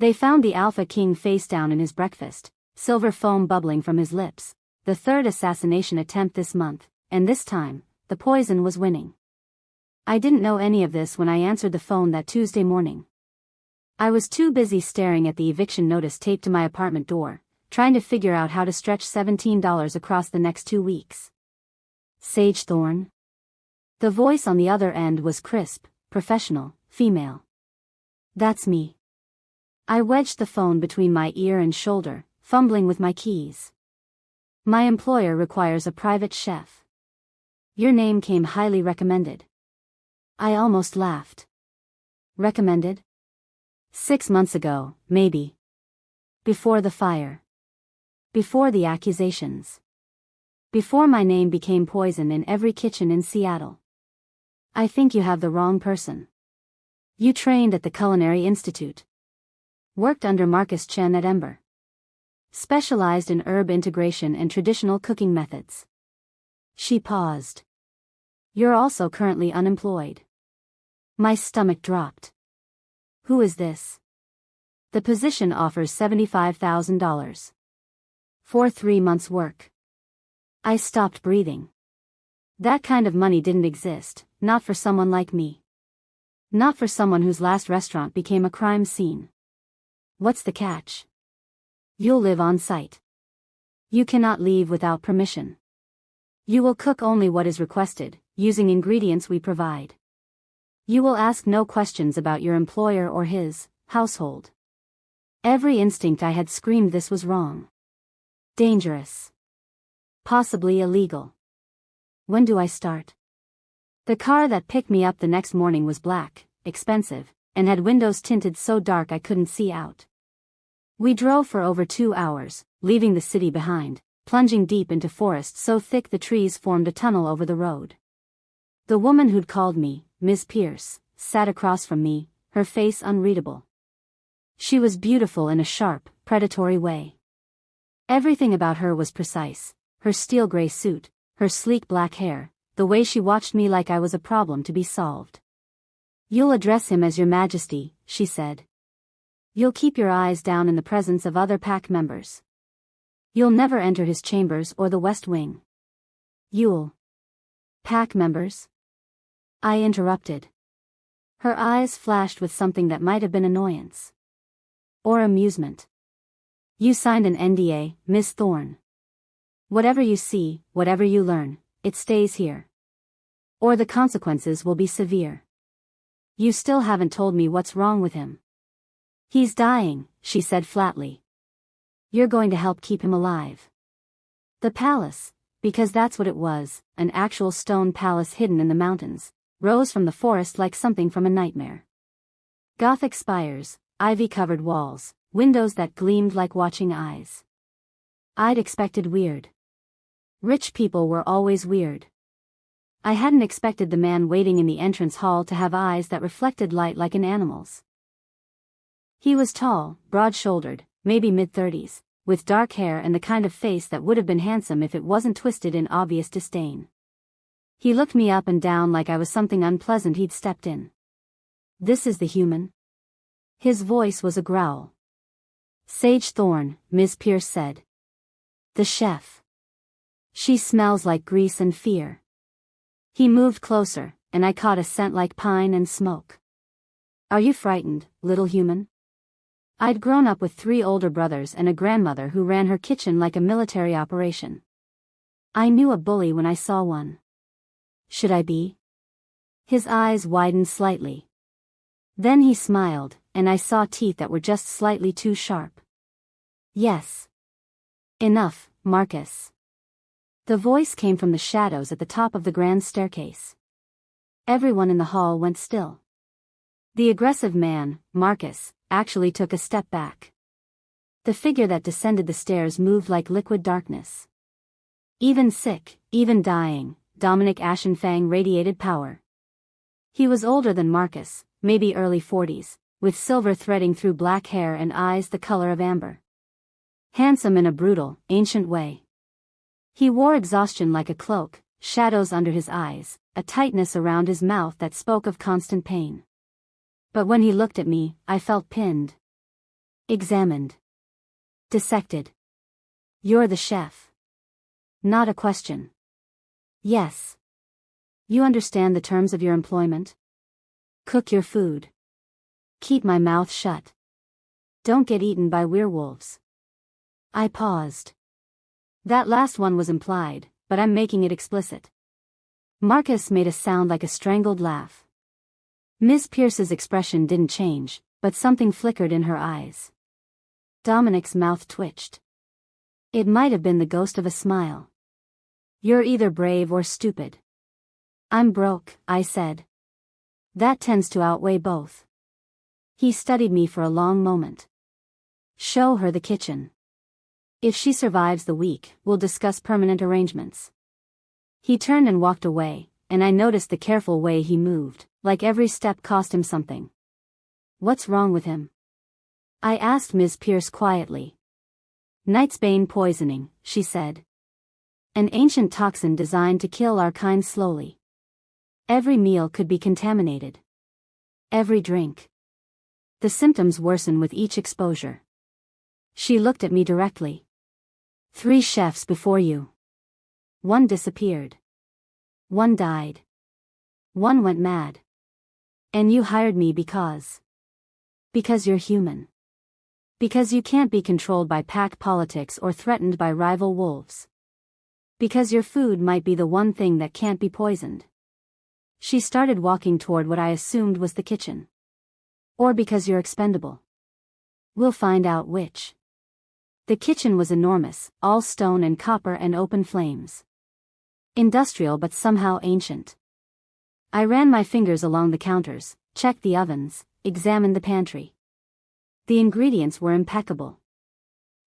They found the Alpha King face down in his breakfast, silver foam bubbling from his lips, the third assassination attempt this month, and this time, the poison was winning. I didn't know any of this when I answered the phone that Tuesday morning. I was too busy staring at the eviction notice taped to my apartment door, trying to figure out how to stretch $17 across the next 2 weeks. Sage Thorne? The voice on the other end was crisp, professional, female. That's me. I wedged the phone between my ear and shoulder, fumbling with my keys. My employer requires a private chef. Your name came highly recommended. I almost laughed. Recommended? 6 months ago, maybe. Before the fire. Before the accusations. Before my name became poison in every kitchen in Seattle. I think you have the wrong person. You trained at the Culinary Institute. Worked under Marcus Chen at Ember. Specialized in herb integration and traditional cooking methods. She paused. You're also currently unemployed. My stomach dropped. Who is this? The position offers $75,000. For 3 months' work. I stopped breathing. That kind of money didn't exist, not for someone like me. Not for someone whose last restaurant became a crime scene. What's the catch? You'll live on site. You cannot leave without permission. You will cook only what is requested, using ingredients we provide. You will ask no questions about your employer or his household. Every instinct I had screamed this was wrong. Dangerous. Possibly illegal. When do I start? The car that picked me up the next morning was black, expensive, and had windows tinted so dark I couldn't see out. We drove for over 2 hours, leaving the city behind, plunging deep into forest so thick the trees formed a tunnel over the road. The woman who'd called me, Miss Pierce, sat across from me, her face unreadable. She was beautiful in a sharp, predatory way. Everything about her was precise. Her steel gray suit, her sleek black hair, the way she watched me like I was a problem to be solved. You'll address him as Your Majesty, she said. You'll keep your eyes down in the presence of other pack members. You'll never enter his chambers or the West Wing. You'll. Pack members? I interrupted. Her eyes flashed with something that might have been annoyance. Or amusement. You signed an NDA, Miss Thorne. Whatever you see, whatever you learn, it stays here. Or the consequences will be severe. You still haven't told me what's wrong with him. He's dying, she said flatly. You're going to help keep him alive. The palace, because that's what it was, an actual stone palace hidden in the mountains, rose from the forest like something from a nightmare. Gothic spires, ivy-covered walls, windows that gleamed like watching eyes. I'd expected weird. Rich people were always weird. I hadn't expected the man waiting in the entrance hall to have eyes that reflected light like an animal's. He was tall, broad-shouldered, maybe mid-30s, with dark hair and the kind of face that would have been handsome if it wasn't twisted in obvious disdain. He looked me up and down like I was something unpleasant he'd stepped in. This is the human? His voice was a growl. Sage Thorne, Miss Pierce said. The chef. She smells like grease and fear. He moved closer, and I caught a scent like pine and smoke. Are you frightened, little human? I'd grown up with 3 older brothers and a grandmother who ran her kitchen like a military operation. I knew a bully when I saw one. Should I be? His eyes widened slightly. Then he smiled, and I saw teeth that were just slightly too sharp. Yes. Enough, Marcus. The voice came from the shadows at the top of the grand staircase. Everyone in the hall went still. The aggressive man, Marcus, actually took a step back. The figure that descended the stairs moved like liquid darkness. Even sick, even dying, Dominic Ashenfang radiated power. He was older than Marcus, maybe early 40s, with silver threading through black hair and eyes the color of amber. Handsome in a brutal, ancient way. He wore exhaustion like a cloak, shadows under his eyes, a tightness around his mouth that spoke of constant pain. But when he looked at me, I felt pinned. Examined. Dissected. You're the chef. Not a question. Yes. You understand the terms of your employment? Cook your food. Keep my mouth shut. Don't get eaten by werewolves. I paused. That last one was implied, but I'm making it explicit. Marcus made a sound like a strangled laugh. Miss Pierce's expression didn't change, but something flickered in her eyes. Dominic's mouth twitched. It might have been the ghost of a smile. You're either brave or stupid. I'm broke, I said. That tends to outweigh both. He studied me for a long moment. Show her the kitchen. If she survives the week, we'll discuss permanent arrangements. He turned and walked away, and I noticed the careful way he moved, like every step cost him something. What's wrong with him? I asked Miss Pierce quietly. Nightsbane poisoning, she said. An ancient toxin designed to kill our kind slowly. Every meal could be contaminated. Every drink. The symptoms worsen with each exposure. She looked at me directly. 3 chefs before you. 1 disappeared. 1 died. 1 went mad. And you hired me because you're human. Because you can't be controlled by pack politics or threatened by rival wolves. Because your food might be the one thing that can't be poisoned. She started walking toward what I assumed was the kitchen. Or because you're expendable. We'll find out which. The kitchen was enormous, all stone and copper and open flames. Industrial but somehow ancient. I ran my fingers along the counters, checked the ovens, examined the pantry. The ingredients were impeccable.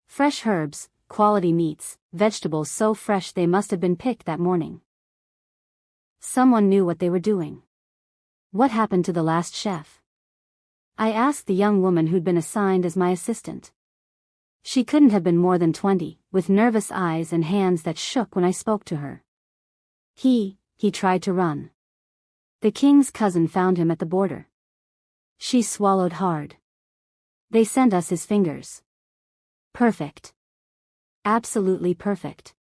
Fresh herbs, quality meats, vegetables so fresh they must have been picked that morning. Someone knew what they were doing. What happened to the last chef? I asked the young woman who'd been assigned as my assistant. She couldn't have been more than 20, with nervous eyes and hands that shook when I spoke to her. He tried to run. The king's cousin found him at the border. She swallowed hard. They sent us his fingers. Perfect. Absolutely perfect.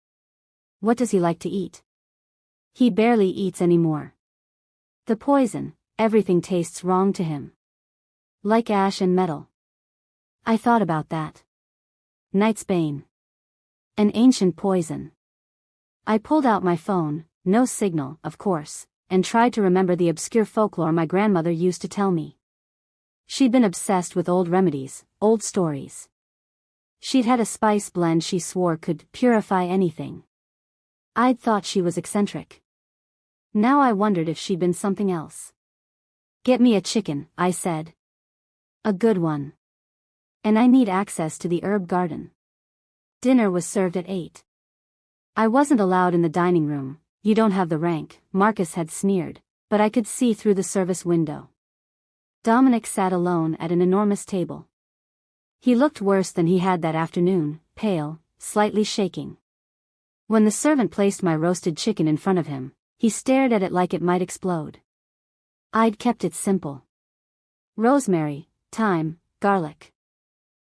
What does he like to eat? He barely eats anymore. The poison, everything tastes wrong to him. Like ash and metal. I thought about that. Nightsbane. An ancient poison. I pulled out my phone, no signal, of course, and tried to remember the obscure folklore my grandmother used to tell me. She'd been obsessed with old remedies, old stories. She'd had a spice blend she swore could purify anything. I'd thought she was eccentric. Now I wondered if she'd been something else. Get me a chicken, I said. A good one. And I need access to the herb garden. Dinner was served at 8. I wasn't allowed in the dining room. You don't have the rank, Marcus had sneered, but I could see through the service window. Dominic sat alone at an enormous table. He looked worse than he had that afternoon, pale, slightly shaking. When the servant placed my roasted chicken in front of him, he stared at it like it might explode. I'd kept it simple. Rosemary, thyme, garlic.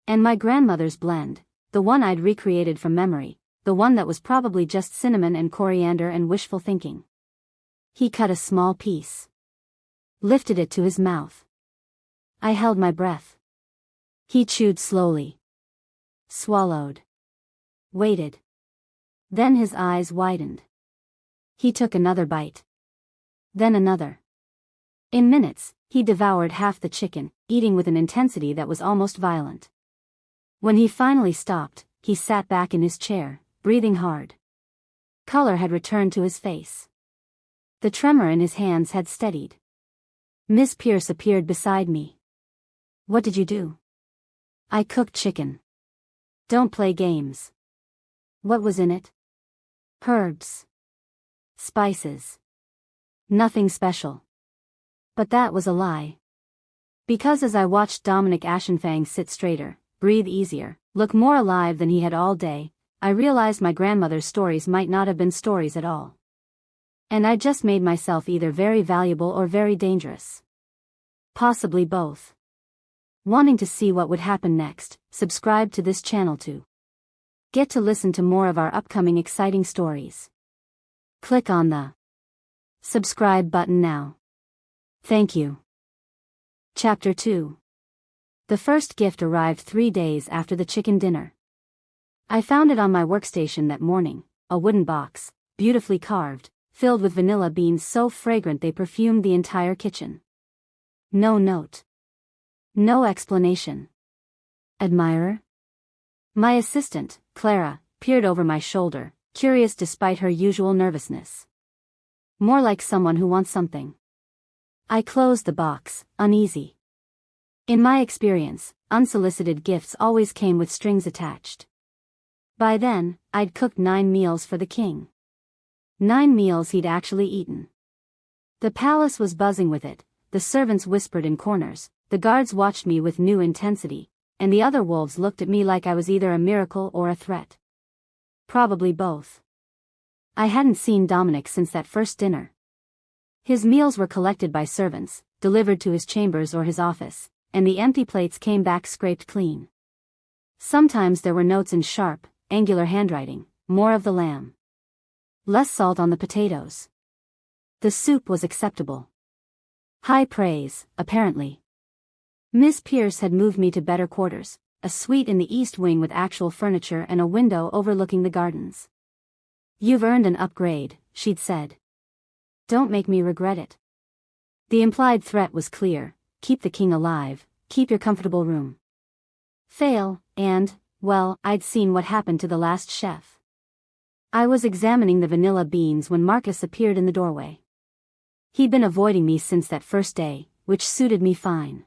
And my grandmother's blend, the one I'd recreated from memory, the one that was probably just cinnamon and coriander and wishful thinking. He cut a small piece. Lifted it to his mouth. I held my breath. He chewed slowly. Swallowed. Waited. Then his eyes widened. He took another bite. Then another. In minutes, he devoured half the chicken, eating with an intensity that was almost violent. When he finally stopped, he sat back in his chair, breathing hard. Color had returned to his face. The tremor in his hands had steadied. Miss Pierce appeared beside me. What did you do? I cooked chicken. Don't play games. What was in it? Herbs. Spices. Nothing special. But that was a lie. Because as I watched Dominic Ashenfang sit straighter, breathe easier, look more alive than he had all day, I realized my grandmother's stories might not have been stories at all. And I just made myself either very valuable or very dangerous. Possibly both. Wanting to see what would happen next, subscribe to this channel to get to listen to more of our upcoming exciting stories. Click on the subscribe button now. Thank you. Chapter 2. The first gift arrived 3 days after the chicken dinner. I found it on my workstation that morning, a wooden box, beautifully carved, filled with vanilla beans so fragrant they perfumed the entire kitchen. No note. No explanation. Admirer? My assistant, Clara, peered over my shoulder, curious despite her usual nervousness. More like someone who wants something. I closed the box, uneasy. In my experience, unsolicited gifts always came with strings attached. By then, I'd cooked 9 meals for the king. 9 meals he'd actually eaten. The palace was buzzing with it, the servants whispered in corners, the guards watched me with new intensity, and the other wolves looked at me like I was either a miracle or a threat. Probably both. I hadn't seen Dominic since that first dinner. His meals were collected by servants, delivered to his chambers or his office, and the empty plates came back scraped clean. Sometimes there were notes in sharp, angular handwriting, more of the lamb. Less salt on the potatoes. The soup was acceptable. High praise, apparently. Miss Pierce had moved me to better quarters, a suite in the east wing with actual furniture and a window overlooking the gardens. "You've earned an upgrade," she'd said. "Don't make me regret it." The implied threat was clear: keep the king alive, keep your comfortable room. Fail, and, well, I'd seen what happened to the last chef. I was examining the vanilla beans when Marcus appeared in the doorway. He'd been avoiding me since that first day, which suited me fine.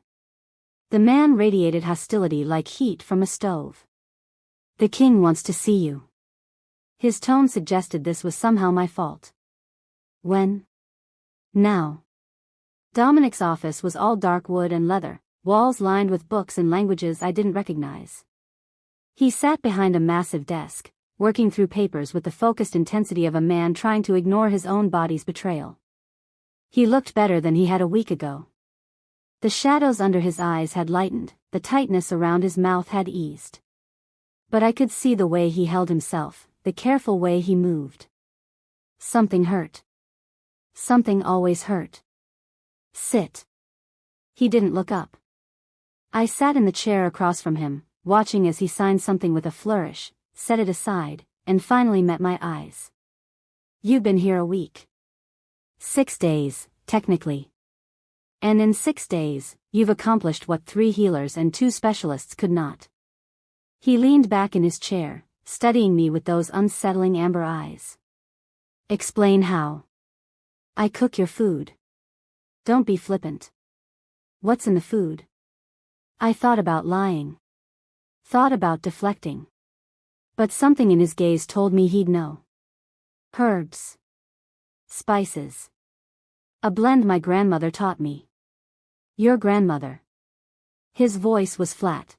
The man radiated hostility like heat from a stove. "The king wants to see you." His tone suggested this was somehow my fault. When? Now. Dominic's office was all dark wood and leather, walls lined with books in languages I didn't recognize. He sat behind a massive desk, working through papers with the focused intensity of a man trying to ignore his own body's betrayal. He looked better than he had a week ago. The shadows under his eyes had lightened, the tightness around his mouth had eased. But I could see the way he held himself, the careful way he moved. Something hurt. Something always hurt. "Sit." He didn't look up. I sat in the chair across from him, watching as he signed something with a flourish, set it aside, and finally met my eyes. "You've been here a week. 6 days, technically. And in 6 days, you've accomplished what 3 healers and 2 specialists could not." He leaned back in his chair, studying me with those unsettling amber eyes. "Explain how." "I cook your food." "Don't be flippant." "What's in the food?" I thought about lying. Thought about deflecting. But something in his gaze told me he'd know. "Herbs. Spices. A blend my grandmother taught me." "Your grandmother?" His voice was flat.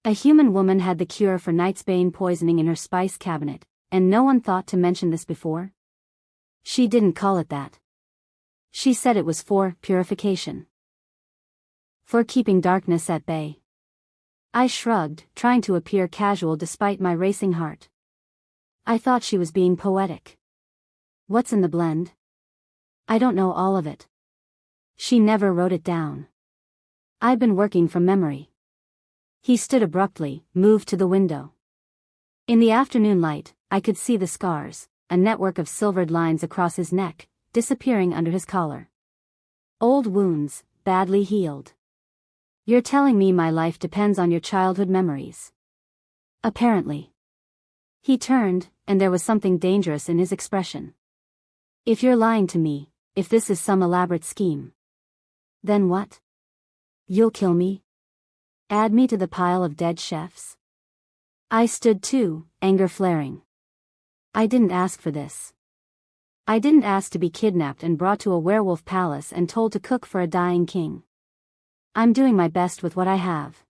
A human woman had the cure for nightsbane poisoning in her spice cabinet, and no one thought to mention this before? She didn't call it that. She said it was for purification. For keeping darkness at bay. I shrugged, trying to appear casual despite my racing heart. I thought she was being poetic. "What's in the blend?" "I don't know all of it." She never wrote it down. "I've been working from memory." He stood abruptly, moved to the window. In the afternoon light, I could see the scars, a network of silvered lines across his neck, disappearing under his collar. Old wounds, badly healed. "You're telling me my life depends on your childhood memories." "Apparently." He turned, and there was something dangerous in his expression. "If you're lying to me, if this is some elaborate scheme." "Then what? You'll kill me? Add me to the pile of dead chefs?" I stood too, anger flaring. "I didn't ask for this. I didn't ask to be kidnapped and brought to a werewolf palace and told to cook for a dying king. I'm doing my best with what I have."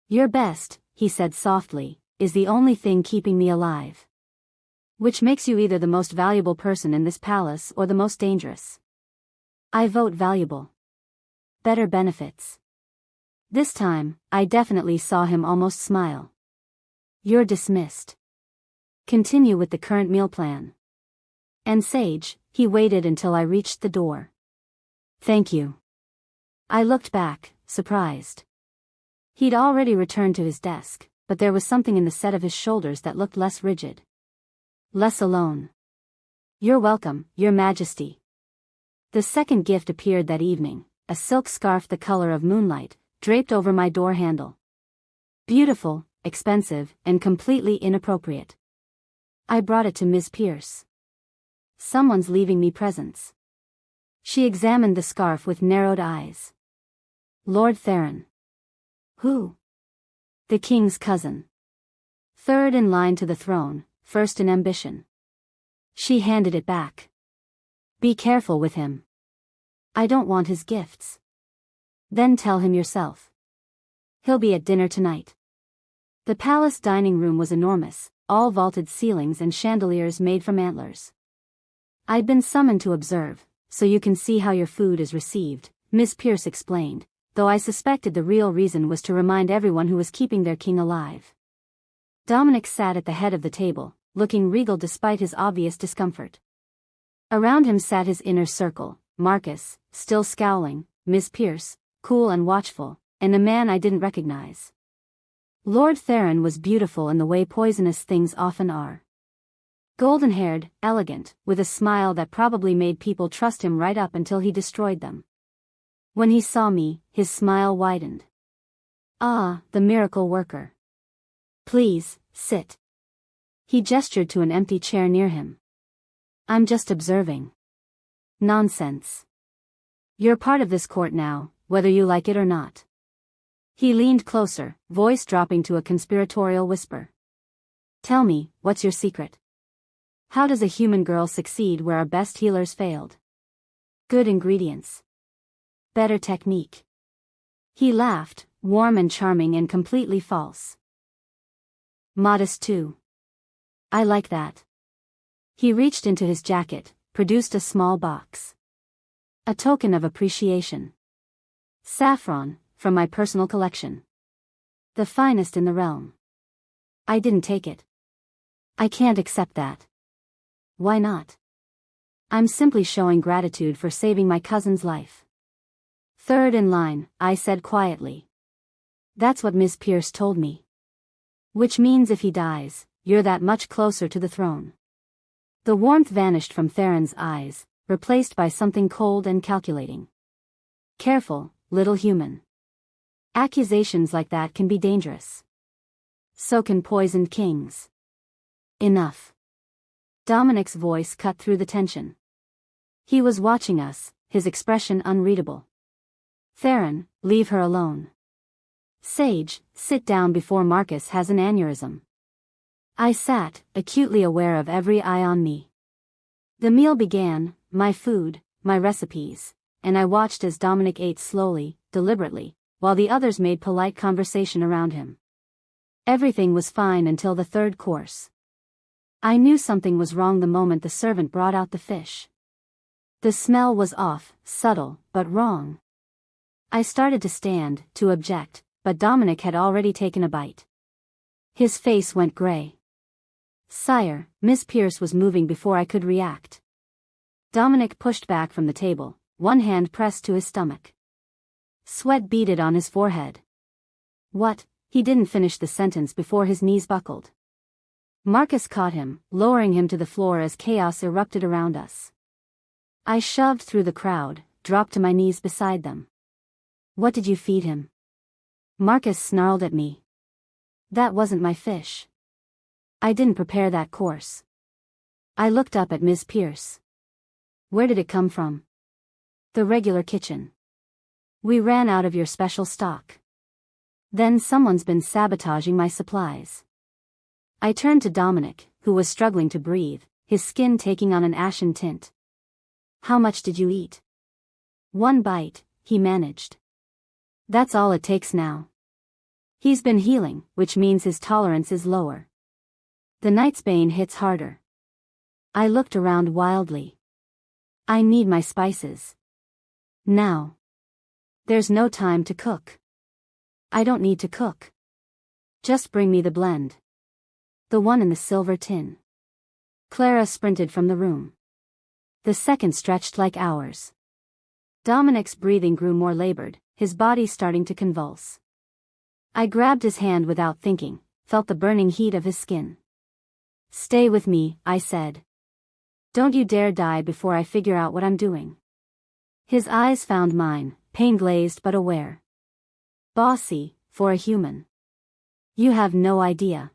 "Your best," he said softly, "is the only thing keeping me alive. Which makes you either the most valuable person in this palace or the most dangerous." "I vote valuable. Better benefits." This time, I definitely saw him almost smile. You're dismissed. Continue with the current meal plan. And Sage, he waited until I reached the door. Thank you. I looked back, surprised. He'd already returned to his desk, but there was something in the set of his shoulders that looked less rigid. Less alone. You're welcome, Your Majesty. The second gift appeared that evening, a silk scarf the color of moonlight, draped over my door handle. Beautiful, expensive, and completely inappropriate. I brought it to Ms. Pierce. Someone's leaving me presents. She examined the scarf with narrowed eyes. Lord Theron. Who? The king's cousin. Third in line to the throne, first in ambition. She handed it back. Be careful with him. I don't want his gifts. Then tell him yourself. He'll be at dinner tonight. The palace dining room was enormous, all vaulted ceilings and chandeliers made from antlers. I'd been summoned to observe, so you can see how your food is received, Miss Pierce explained, though I suspected the real reason was to remind everyone who was keeping their king alive. Dominic sat at the head of the table, looking regal despite his obvious discomfort. Around him sat his inner circle, Marcus, still scowling, Miss Pierce, cool and watchful, and a man I didn't recognize. Lord Theron was beautiful in the way poisonous things often are. Golden-haired, elegant, with a smile that probably made people trust him right up until he destroyed them. When he saw me, his smile widened. Ah, the miracle worker. Please, sit. He gestured to an empty chair near him. I'm just observing. Nonsense. You're part of this court now, whether you like it or not. He leaned closer, voice dropping to a conspiratorial whisper. Tell me, what's your secret? How does a human girl succeed where our best healers failed? Good ingredients. Better technique. He laughed, warm and charming and completely false. Modest too. I like that. He reached into his jacket, produced a small box. A token of appreciation. Saffron, from my personal collection. The finest in the realm. I didn't take it. I can't accept that. Why not? I'm simply showing gratitude for saving my cousin's life. Third in line, I said quietly. That's what Miss Pierce told me. Which means if he dies, you're that much closer to the throne. The warmth vanished from Theron's eyes, replaced by something cold and calculating. Careful, little human. Accusations like that can be dangerous. So can poisoned kings. Enough. Dominic's voice cut through the tension. He was watching us, his expression unreadable. Theron, leave her alone. Sage, sit down before Marcus has an aneurysm. I sat, acutely aware of every eye on me. The meal began, my food, my recipes, and I watched as Dominic ate slowly, deliberately, while the others made polite conversation around him. Everything was fine until the third course. I knew something was wrong the moment the servant brought out the fish. The smell was off, subtle, but wrong. I started to stand, to object, but Dominic had already taken a bite. His face went gray. Sire, Miss Pierce was moving before I could react. Dominic pushed back from the table, one hand pressed to his stomach. Sweat beaded on his forehead. What? He didn't finish the sentence before his knees buckled. Marcus caught him, lowering him to the floor as chaos erupted around us. I shoved through the crowd, dropped to my knees beside them. What did you feed him? Marcus snarled at me. That wasn't my fish. I didn't prepare that course. I looked up at Miss Pierce. Where did it come from? The regular kitchen. We ran out of your special stock. Then someone's been sabotaging my supplies. I turned to Dominic, who was struggling to breathe, his skin taking on an ashen tint. How much did you eat? One bite, he managed. That's all it takes now. He's been healing, which means his tolerance is lower. The night's bane hits harder. I looked around wildly. I need my spices. Now. There's no time to cook. I don't need to cook. Just bring me the blend. The one in the silver tin. Clara sprinted from the room. The seconds stretched like hours. Dominic's breathing grew more labored, his body starting to convulse. I grabbed his hand without thinking, felt the burning heat of his skin. Stay with me, I said. Don't you dare die before I figure out what I'm doing. His eyes found mine, pain-glazed but aware. Bossy, for a human. You have no idea.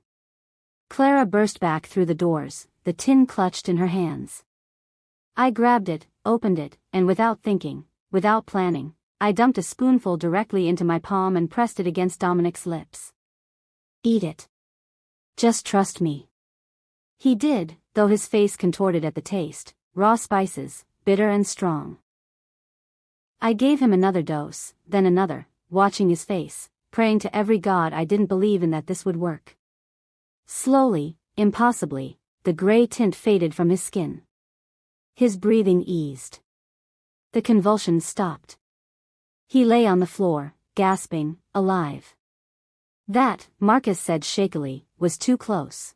Clara burst back through the doors, the tin clutched in her hands. I grabbed it, opened it, and without thinking, without planning, I dumped a spoonful directly into my palm and pressed it against Dominic's lips. Eat it. Just trust me. He did, though his face contorted at the taste, raw spices, bitter and strong. I gave him another dose, then another, watching his face, praying to every god I didn't believe in that this would work. Slowly, impossibly, the gray tint faded from his skin. His breathing eased. The convulsions stopped. He lay on the floor, gasping, alive. That, Marcus said shakily, was too close.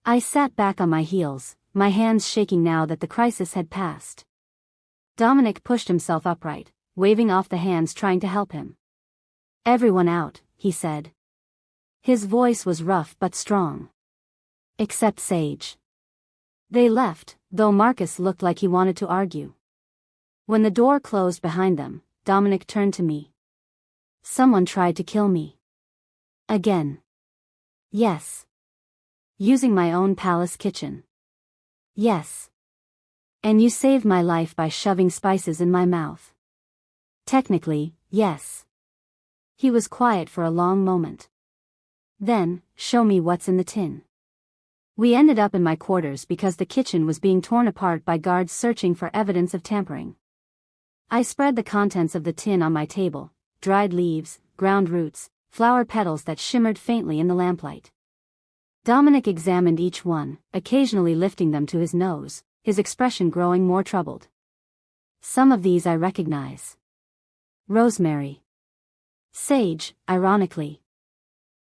I sat back on my heels, my hands shaking now that the crisis had passed. Dominic pushed himself upright, waving off the hands trying to help him. Everyone out, he said. His voice was rough but strong. Except Sage. They left, though Marcus looked like he wanted to argue. When the door closed behind them, Dominic turned to me. Someone tried to kill me. Again. Yes. Using my own palace kitchen. Yes. And you saved my life by shoving spices in my mouth. Technically, yes. He was quiet for a long moment. Then, show me what's in the tin. We ended up in my quarters because the kitchen was being torn apart by guards searching for evidence of tampering. I spread the contents of the tin on my table, dried leaves, ground roots, flower petals that shimmered faintly in the lamplight. Dominic examined each one, occasionally lifting them to his nose, his expression growing more troubled. Some of these I recognize. Rosemary. Sage, ironically.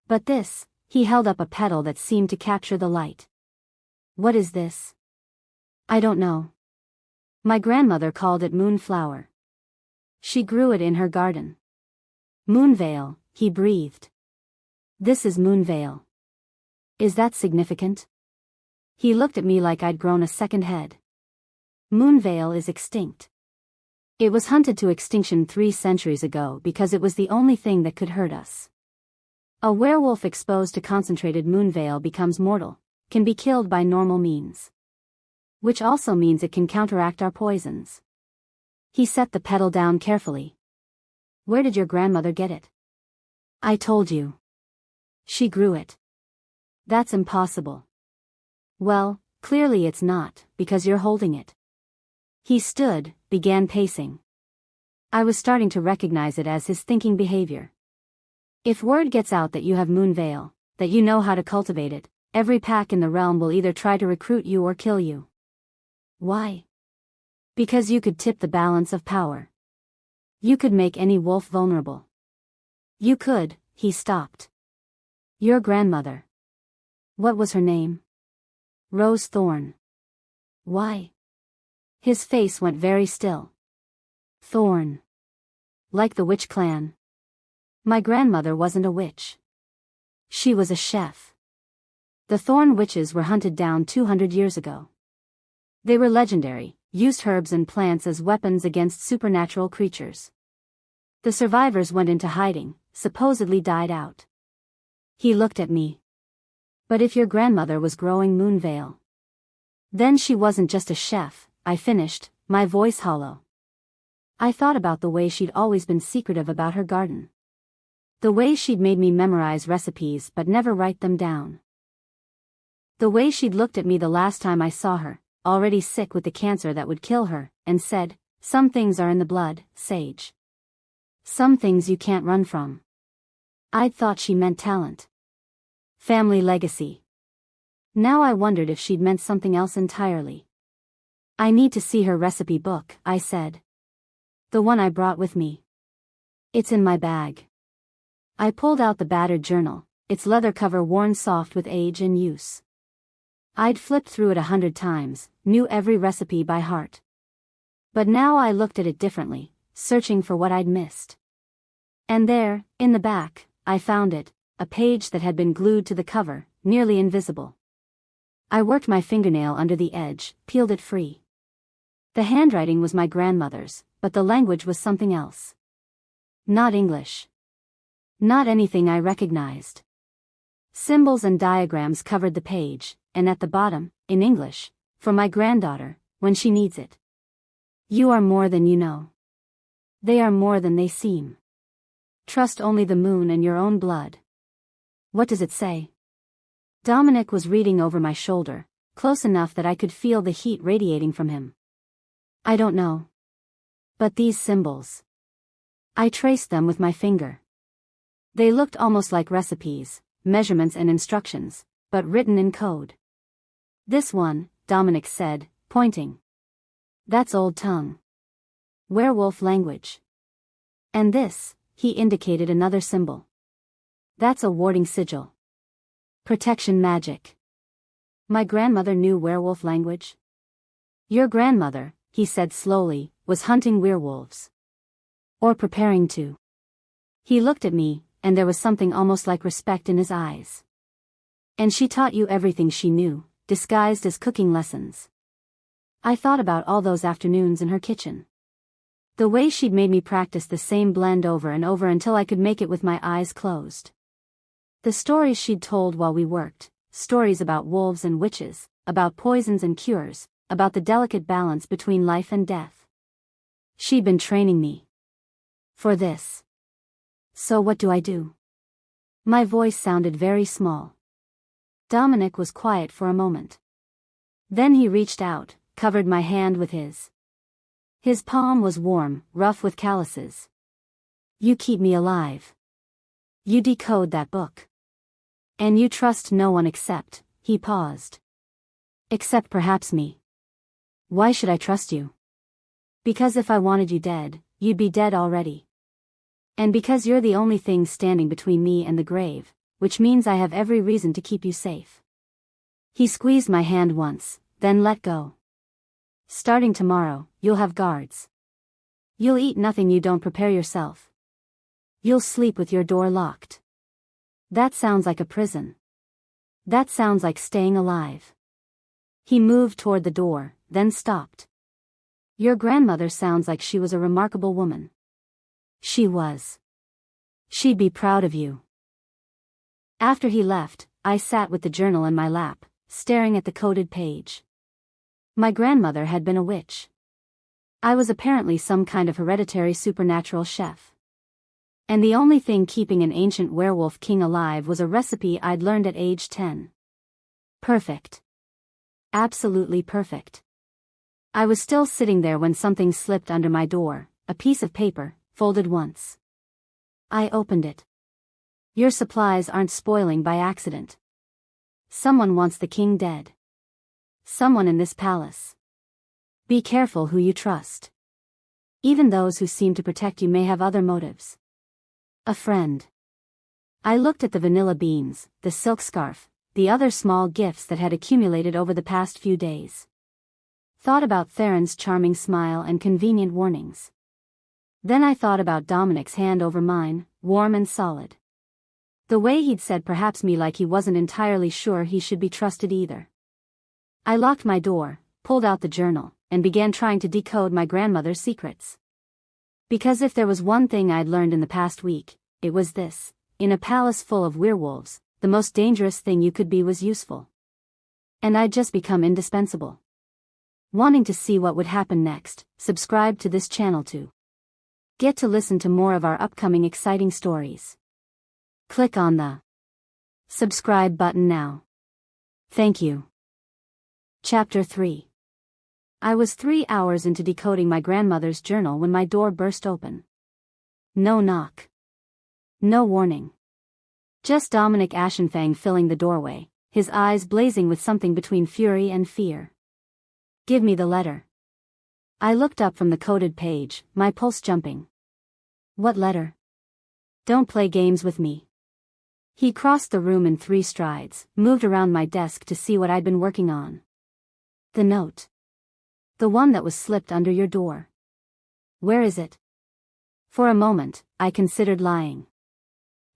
But this, he held up a petal that seemed to capture the light. What is this? I don't know. My grandmother called it moonflower. She grew it in her garden. Moonveil, he breathed. This is moonveil. Is that significant? He looked at me like I'd grown a second head. Moonveil is extinct. It was hunted to extinction 3 centuries ago because it was the only thing that could hurt us. A werewolf exposed to concentrated moonveil becomes mortal, can be killed by normal means. Which also means it can counteract our poisons. He set the petal down carefully. Where did your grandmother get it? I told you. She grew it. That's impossible. Well, clearly it's not, because you're holding it. He stood, began pacing. I was starting to recognize it as his thinking behavior. If word gets out that you have moonveil, that you know how to cultivate it, every pack in the realm will either try to recruit you or kill you. Why? Because you could tip the balance of power. You could make any wolf vulnerable. You could, he stopped. Your grandmother. What was her name? Rose Thorn. Why? His face went very still. Thorn. Like the witch clan. My grandmother wasn't a witch. She was a chef. The Thorn witches were hunted down 200 years ago. They were legendary, used herbs and plants as weapons against supernatural creatures. The survivors went into hiding, supposedly died out. He looked at me. But if your grandmother was growing moonveil, then she wasn't just a chef, I finished, my voice hollow. I thought about the way she'd always been secretive about her garden. The way she'd made me memorize recipes but never write them down. The way she'd looked at me the last time I saw her, already sick with the cancer that would kill her, and said, "Some things are in the blood, Sage. Some things you can't run from." I'd thought she meant talent. Family legacy. Now I wondered if she'd meant something else entirely. I need to see her recipe book, I said. The one I brought with me. It's in my bag. I pulled out the battered journal, its leather cover worn soft with age and use. I'd flipped through it 100 times, knew every recipe by heart. But now I looked at it differently, searching for what I'd missed. And there, in the back, I found it, a page that had been glued to the cover, nearly invisible. I worked my fingernail under the edge, peeled it free. The handwriting was my grandmother's, but the language was something else. Not English. Not anything I recognized. Symbols and diagrams covered the page, and at the bottom, in English, for my granddaughter, when she needs it. You are more than you know. They are more than they seem. Trust only the moon and your own blood. What does it say? Dominic was reading over my shoulder, close enough that I could feel the heat radiating from him. I don't know. But these symbols. I traced them with my finger. They looked almost like recipes, measurements and instructions, but written in code. This one, Dominic said, pointing. That's Old Tongue. Werewolf language. And this, he indicated another symbol. That's a warding sigil. Protection magic. My grandmother knew werewolf language? Your grandmother, he said slowly, was hunting werewolves. Or preparing to. He looked at me, and there was something almost like respect in his eyes. And she taught you everything she knew, disguised as cooking lessons. I thought about all those afternoons in her kitchen. The way she'd made me practice the same blend over and over until I could make it with my eyes closed. The stories she'd told while we worked, stories about wolves and witches, about poisons and cures, about the delicate balance between life and death. She'd been training me. For this. So what do I do? My voice sounded very small. Dominic was quiet for a moment. Then he reached out, covered my hand with his. His palm was warm, rough with calluses. You keep me alive. You decode that book. And you trust no one except, he paused. Except perhaps me. Why should I trust you? Because if I wanted you dead, you'd be dead already. And because you're the only thing standing between me and the grave, which means I have every reason to keep you safe. He squeezed my hand once, then let go. Starting tomorrow, you'll have guards. You'll eat nothing you don't prepare yourself. You'll sleep with your door locked. That sounds like a prison. That sounds like staying alive. He moved toward the door, then stopped. Your grandmother sounds like she was a remarkable woman. She was. She'd be proud of you. After he left, I sat with the journal in my lap, staring at the coded page. My grandmother had been a witch. I was apparently some kind of hereditary supernatural chef. And the only thing keeping an ancient werewolf king alive was a recipe I'd learned at age 10. Perfect. Absolutely perfect. I was still sitting there when something slipped under my door, a piece of paper, folded once. I opened it. Your supplies aren't spoiling by accident. Someone wants the king dead. Someone in this palace. Be careful who you trust. Even those who seem to protect you may have other motives. A friend. I looked at the vanilla beans, the silk scarf, the other small gifts that had accumulated over the past few days. Thought about Theron's charming smile and convenient warnings. Then I thought about Dominic's hand over mine, warm and solid. The way he'd said perhaps me like he wasn't entirely sure he should be trusted either. I locked my door, pulled out the journal, and began trying to decode my grandmother's secrets. Because if there was one thing I'd learned in the past week, it was this: in a palace full of werewolves, the most dangerous thing you could be was useful. And I'd just become indispensable. Wanting to see what would happen next, subscribe to this channel to get to listen to more of our upcoming exciting stories. Click on the subscribe button now. Thank you. Chapter 3. I was 3 hours into decoding my grandmother's journal when my door burst open. No knock. No warning. Just Dominic Ashenfang filling the doorway, his eyes blazing with something between fury and fear. Give me the letter. I looked up from the coded page, my pulse jumping. What letter? Don't play games with me. He crossed the room in 3 strides, moved around my desk to see what I'd been working on. The note. The one that was slipped under your door. Where is it? For a moment, I considered lying.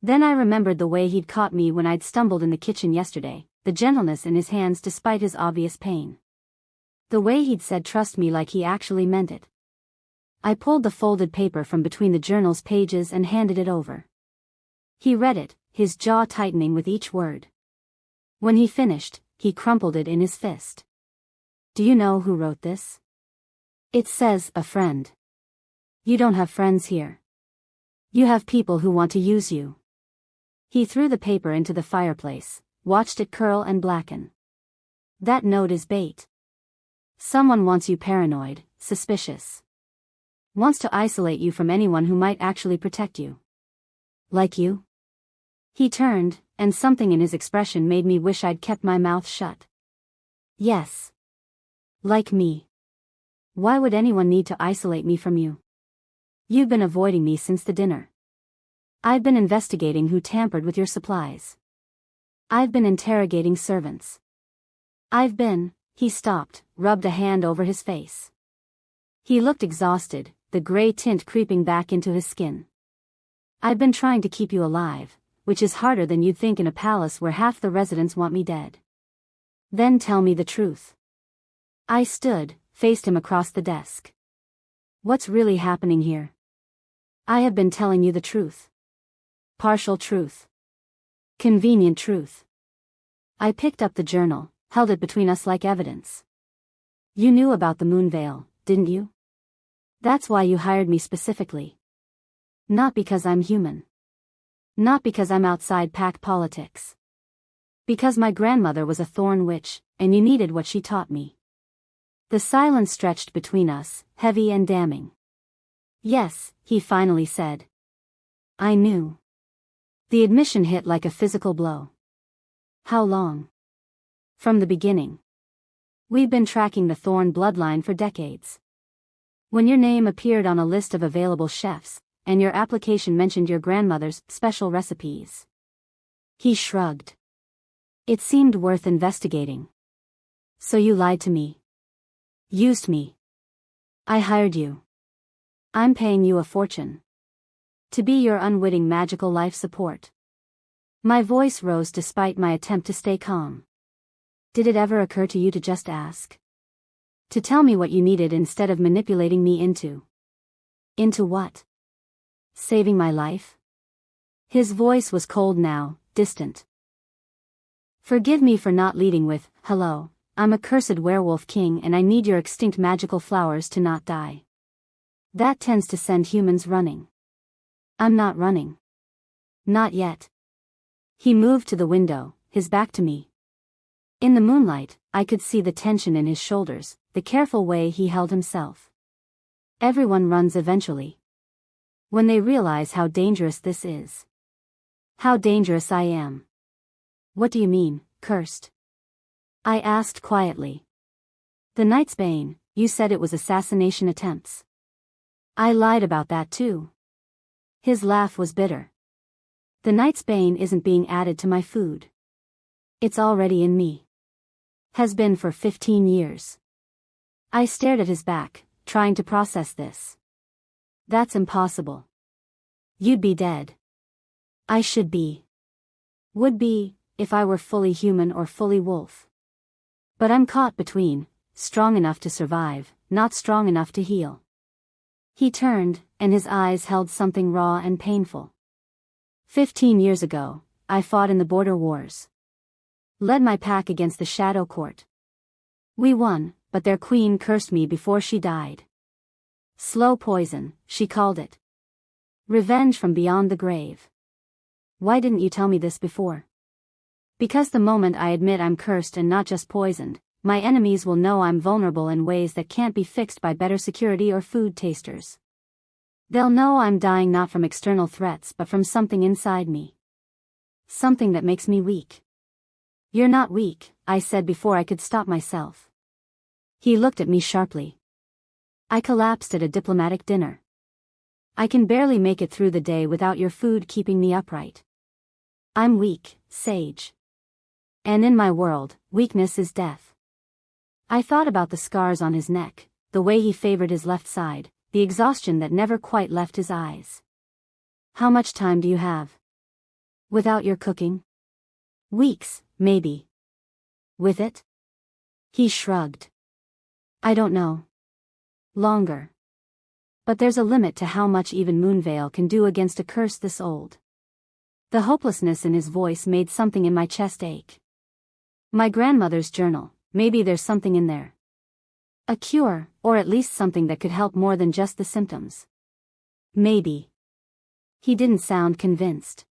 Then I remembered the way he'd caught me when I'd stumbled in the kitchen yesterday, the gentleness in his hands despite his obvious pain. The way he'd said trust me like he actually meant it. I pulled the folded paper from between the journal's pages and handed it over. He read it, his jaw tightening with each word. When he finished, he crumpled it in his fist. Do you know who wrote this? It says, a friend. You don't have friends here. You have people who want to use you. He threw the paper into the fireplace, watched it curl and blacken. That note is bait. Someone wants you paranoid, suspicious. Wants to isolate you from anyone who might actually protect you. Like you? He turned, and something in his expression made me wish I'd kept my mouth shut. Yes. Like me. Why would anyone need to isolate me from you? You've been avoiding me since the dinner. I've been investigating who tampered with your supplies. I've been interrogating servants. He stopped, rubbed a hand over his face. He looked exhausted, the gray tint creeping back into his skin. I've been trying to keep you alive, which is harder than you'd think in a palace where half the residents want me dead. Then tell me the truth. I stood, faced him across the desk. What's really happening here? I have been telling you the truth. Partial truth. Convenient truth. I picked up the journal, held it between us like evidence. You knew about the moon veil, didn't you? That's why you hired me specifically. Not because I'm human. Not because I'm outside pack politics. Because my grandmother was a thorn witch, and you needed what she taught me. The silence stretched between us, heavy and damning. Yes, he finally said. I knew. The admission hit like a physical blow. How long? From the beginning. We've been tracking the Thorn bloodline for decades. When your name appeared on a list of available chefs, and your application mentioned your grandmother's special recipes. He shrugged. It seemed worth investigating. So you lied to me. Used me. I hired you. I'm paying you a fortune. To be your unwitting magical life support. My voice rose despite my attempt to stay calm. Did it ever occur to you to just ask? To tell me what you needed instead of manipulating me into? Into what? Saving my life? His voice was cold now, distant. Forgive me for not leading with, hello, I'm a cursed werewolf king and I need your extinct magical flowers to not die. That tends to send humans running. I'm not running. Not yet. He moved to the window, his back to me. In the moonlight, I could see the tension in his shoulders, the careful way he held himself. Everyone runs eventually. When they realize how dangerous this is. How dangerous I am. What do you mean, cursed? I asked quietly. The Night's Bane, you said it was assassination attempts. I lied about that too. His laugh was bitter. The Night's Bane isn't being added to my food. It's already in me. Has been for 15 years. I stared at his back, trying to process this. That's impossible. You'd be dead. I should be. Would be, if I were fully human or fully wolf. But I'm caught between, strong enough to survive, not strong enough to heal. He turned, and his eyes held something raw and painful. 15 years ago, I fought in the border wars. Led my pack against the Shadow Court. We won, but their queen cursed me before she died. Slow poison, she called it. Revenge from beyond the grave. Why didn't you tell me this before? Because the moment I admit I'm cursed and not just poisoned, my enemies will know I'm vulnerable in ways that can't be fixed by better security or food tasters. They'll know I'm dying not from external threats but from something inside me. Something that makes me weak. You're not weak, I said before I could stop myself. He looked at me sharply. I collapsed at a diplomatic dinner. I can barely make it through the day without your food keeping me upright. I'm weak, Sage. And in my world, weakness is death. I thought about the scars on his neck, the way he favored his left side, the exhaustion that never quite left his eyes. How much time do you have? Without your cooking? Weeks, maybe. With it? He shrugged. I don't know. Longer. But there's a limit to how much even Moonvale can do against a curse this old. The hopelessness in his voice made something in my chest ache. My grandmother's journal, maybe there's something in there. A cure, or at least something that could help more than just the symptoms. Maybe. He didn't sound convinced.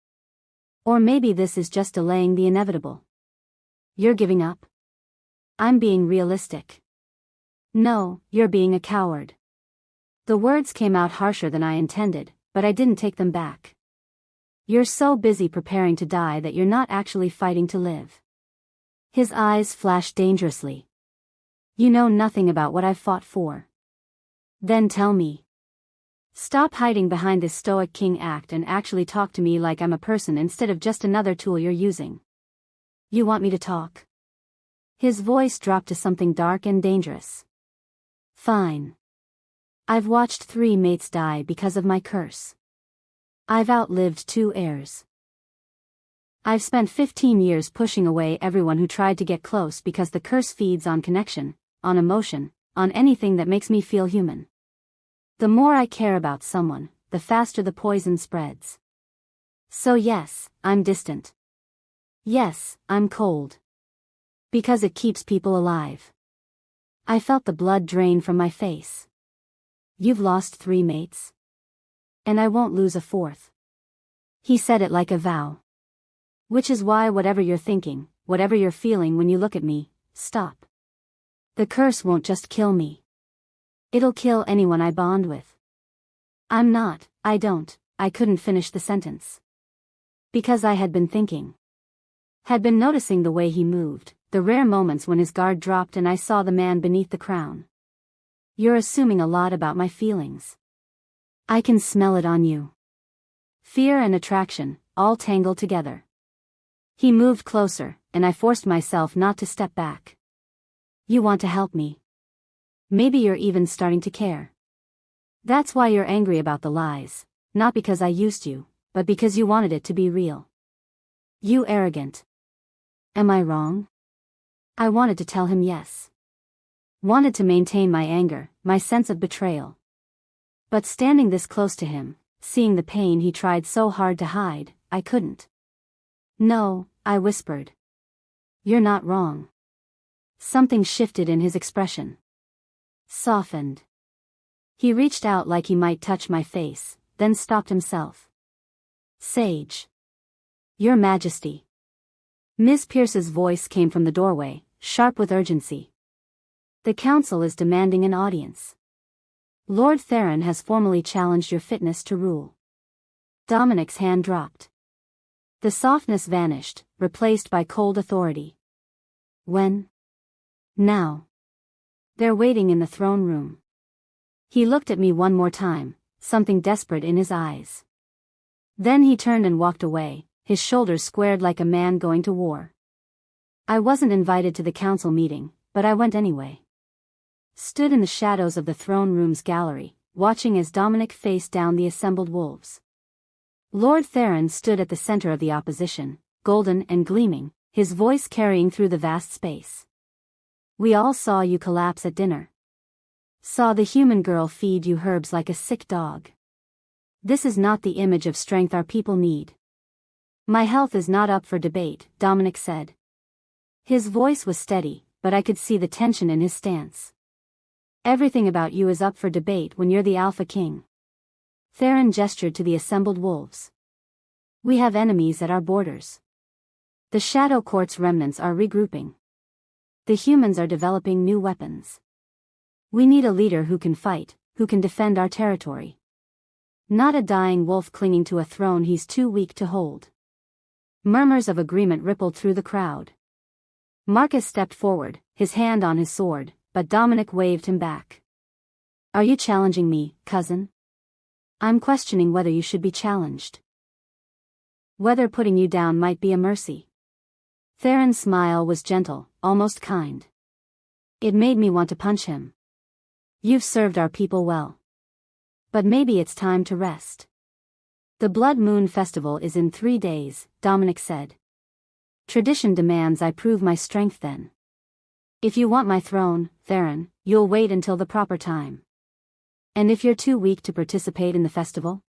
Or maybe this is just delaying the inevitable. You're giving up? I'm being realistic. No, you're being a coward. The words came out harsher than I intended, but I didn't take them back. You're so busy preparing to die that you're not actually fighting to live. His eyes flashed dangerously. You know nothing about what I've fought for. Then tell me. Stop hiding behind this stoic king act and actually talk to me like I'm a person instead of just another tool you're using. You want me to talk? His voice dropped to something dark and dangerous. Fine. I've watched 3 mates die because of my curse. I've outlived 2 heirs. I've spent 15 years pushing away everyone who tried to get close because the curse feeds on connection, on emotion, on anything that makes me feel human. The more I care about someone, the faster the poison spreads. So yes, I'm distant. Yes, I'm cold. Because it keeps people alive. I felt the blood drain from my face. You've lost 3 mates. And I won't lose a 4th. He said it like a vow. Which is why whatever you're thinking, whatever you're feeling when you look at me, stop. The curse won't just kill me. It'll kill anyone I bond with. I couldn't finish the sentence. Because I had been thinking. Had been noticing the way he moved, the rare moments when his guard dropped and I saw the man beneath the crown. You're assuming a lot about my feelings. I can smell it on you. Fear and attraction, all tangled together. He moved closer, and I forced myself not to step back. You want to help me. Maybe you're even starting to care. That's why you're angry about the lies, not because I used you, but because you wanted it to be real. You arrogant. Am I wrong? I wanted to tell him yes. Wanted to maintain my anger, my sense of betrayal. But standing this close to him, seeing the pain he tried so hard to hide, I couldn't. No, I whispered. You're not wrong. Something shifted in his expression. Softened. He reached out like he might touch my face, then stopped himself. Sage. Your Majesty. Miss Pierce's voice came from the doorway, sharp with urgency. The council is demanding an audience. Lord Theron has formally challenged your fitness to rule. Dominic's hand dropped. The softness vanished, replaced by cold authority. When? Now. They're waiting in the throne room. He looked at me one more time, something desperate in his eyes. Then he turned and walked away, his shoulders squared like a man going to war. I wasn't invited to the council meeting, but I went anyway. Stood in the shadows of the throne room's gallery, watching as Dominic faced down the assembled wolves. Lord Theron stood at the center of the opposition, golden and gleaming, his voice carrying through the vast space. We all saw you collapse at dinner. Saw the human girl feed you herbs like a sick dog. This is not the image of strength our people need. My health is not up for debate, Dominic said. His voice was steady, but I could see the tension in his stance. Everything about you is up for debate when you're the Alpha King. Theron gestured to the assembled wolves. We have enemies at our borders. The Shadow Court's remnants are regrouping. The humans are developing new weapons. We need a leader who can fight, who can defend our territory. Not a dying wolf clinging to a throne he's too weak to hold. Murmurs of agreement rippled through the crowd. Marcus stepped forward, his hand on his sword, but Dominic waved him back. Are you challenging me, cousin? I'm questioning whether you should be challenged. Whether putting you down might be a mercy. Theron's smile was gentle, almost kind. It made me want to punch him. You've served our people well. But maybe it's time to rest. The Blood Moon Festival is in 3 days, Dominic said. Tradition demands I prove my strength then. If you want my throne, Theron, you'll wait until the proper time. And if you're too weak to participate in the festival?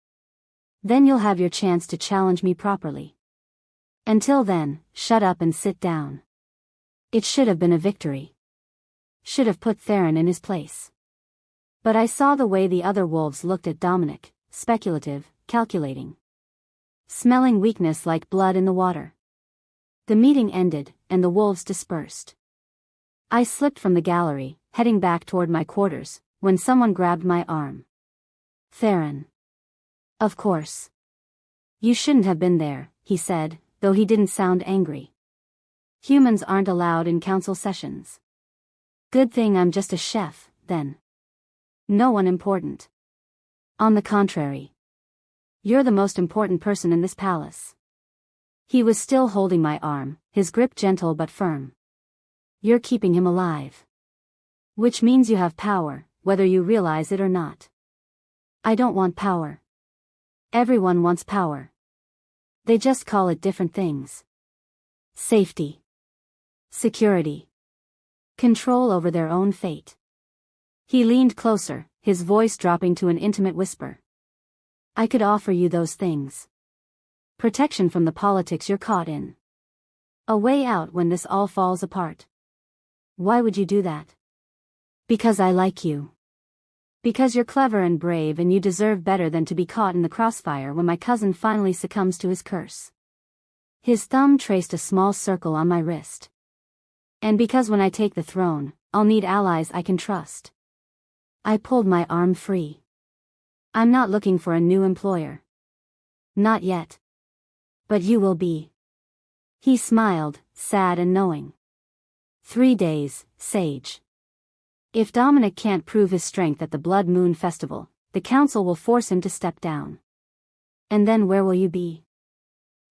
Then you'll have your chance to challenge me properly. Until then, shut up and sit down. It should have been a victory. Should have put Theron in his place. But I saw the way the other wolves looked at Dominic, speculative, calculating. Smelling weakness like blood in the water. The meeting ended, and the wolves dispersed. I slipped from the gallery, heading back toward my quarters, when someone grabbed my arm. Theron. Of course. You shouldn't have been there, he said, though he didn't sound angry. Humans aren't allowed in council sessions. Good thing I'm just a chef, then. No one important. On the contrary. You're the most important person in this palace. He was still holding my arm, his grip gentle but firm. You're keeping him alive. Which means you have power, whether you realize it or not. I don't want power. Everyone wants power. They just call it different things. Safety. Security. Control over their own fate. He leaned closer, his voice dropping to an intimate whisper. I could offer you those things. Protection from the politics you're caught in. A way out when this all falls apart. Why would you do that? Because I like you. Because you're clever and brave and you deserve better than to be caught in the crossfire when my cousin finally succumbs to his curse. His thumb traced a small circle on my wrist. And because when I take the throne, I'll need allies I can trust. I pulled my arm free. I'm not looking for a new employer. Not yet. But you will be. He smiled, sad and knowing. 3 days, Sage. If Dominic can't prove his strength at the Blood Moon Festival, the council will force him to step down. And then where will you be?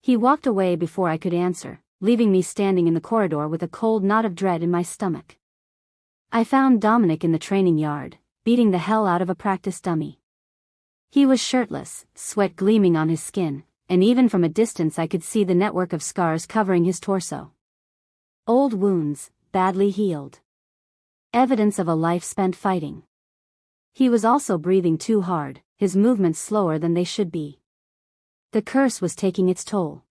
He walked away before I could answer, leaving me standing in the corridor with a cold knot of dread in my stomach. I found Dominic in the training yard, beating the hell out of a practice dummy. He was shirtless, sweat gleaming on his skin, and even from a distance I could see the network of scars covering his torso. Old wounds, badly healed. Evidence of a life spent fighting. He was also breathing too hard, his movements slower than they should be. The curse was taking its toll.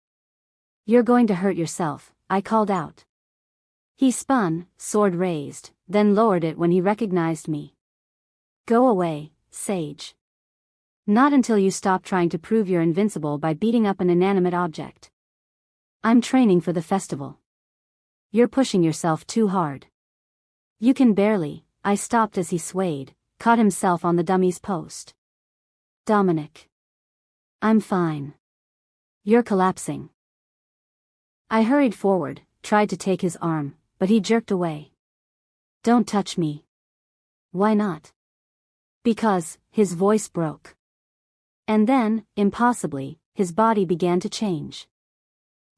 You're going to hurt yourself, I called out. He spun, sword raised, then lowered it when he recognized me. Go away, Sage. Not until you stop trying to prove you're invincible by beating up an inanimate object. I'm training for the festival. You're pushing yourself too hard. You can barely. I stopped as he swayed, caught himself on the dummy's post. Dominic. I'm fine. You're collapsing. I hurried forward, tried to take his arm, but he jerked away. Don't touch me. Why not? Because, his voice broke. And then, impossibly, his body began to change.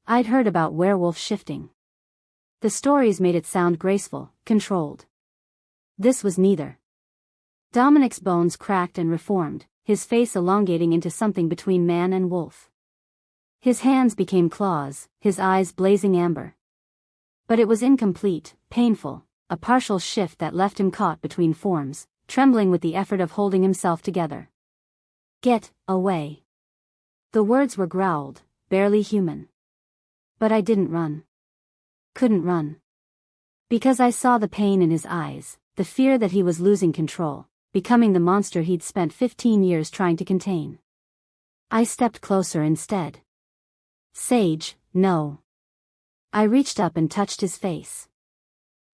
I'd heard about werewolf shifting. The stories made it sound graceful, controlled. This was neither. Dominic's bones cracked and reformed, his face elongating into something between man and wolf. His hands became claws, his eyes blazing amber. But it was incomplete, painful, a partial shift that left him caught between forms, trembling with the effort of holding himself together. Get away. The words were growled, barely human. But I didn't run. Couldn't run. Because I saw the pain in his eyes, the fear that he was losing control, becoming the monster he'd spent 15 years trying to contain. I stepped closer instead. Sage, no. I reached up and touched his face.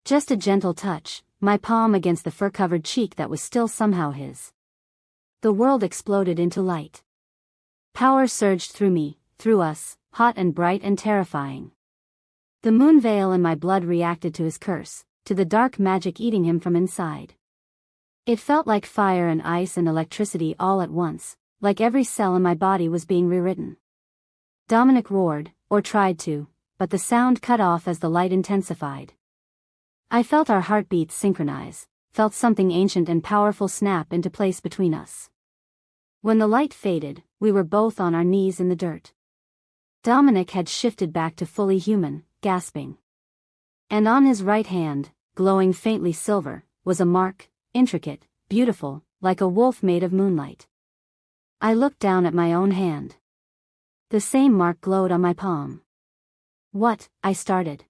Just a gentle touch, my palm against the fur-covered cheek that was still somehow his. The world exploded into light. Power surged through me, through us, hot and bright and terrifying. The moon veil in my blood reacted to his curse, to the dark magic eating him from inside. It felt like fire and ice and electricity all at once, like every cell in my body was being rewritten. Dominic roared, or tried to, but the sound cut off as the light intensified. I felt our heartbeats synchronize, felt something ancient and powerful snap into place between us. When the light faded, we were both on our knees in the dirt. Dominic had shifted back to fully human, gasping. And on his right hand, glowing faintly silver, was a mark, intricate, beautiful, like a wolf made of moonlight. I looked down at my own hand. The same mark glowed on my palm. What? I started.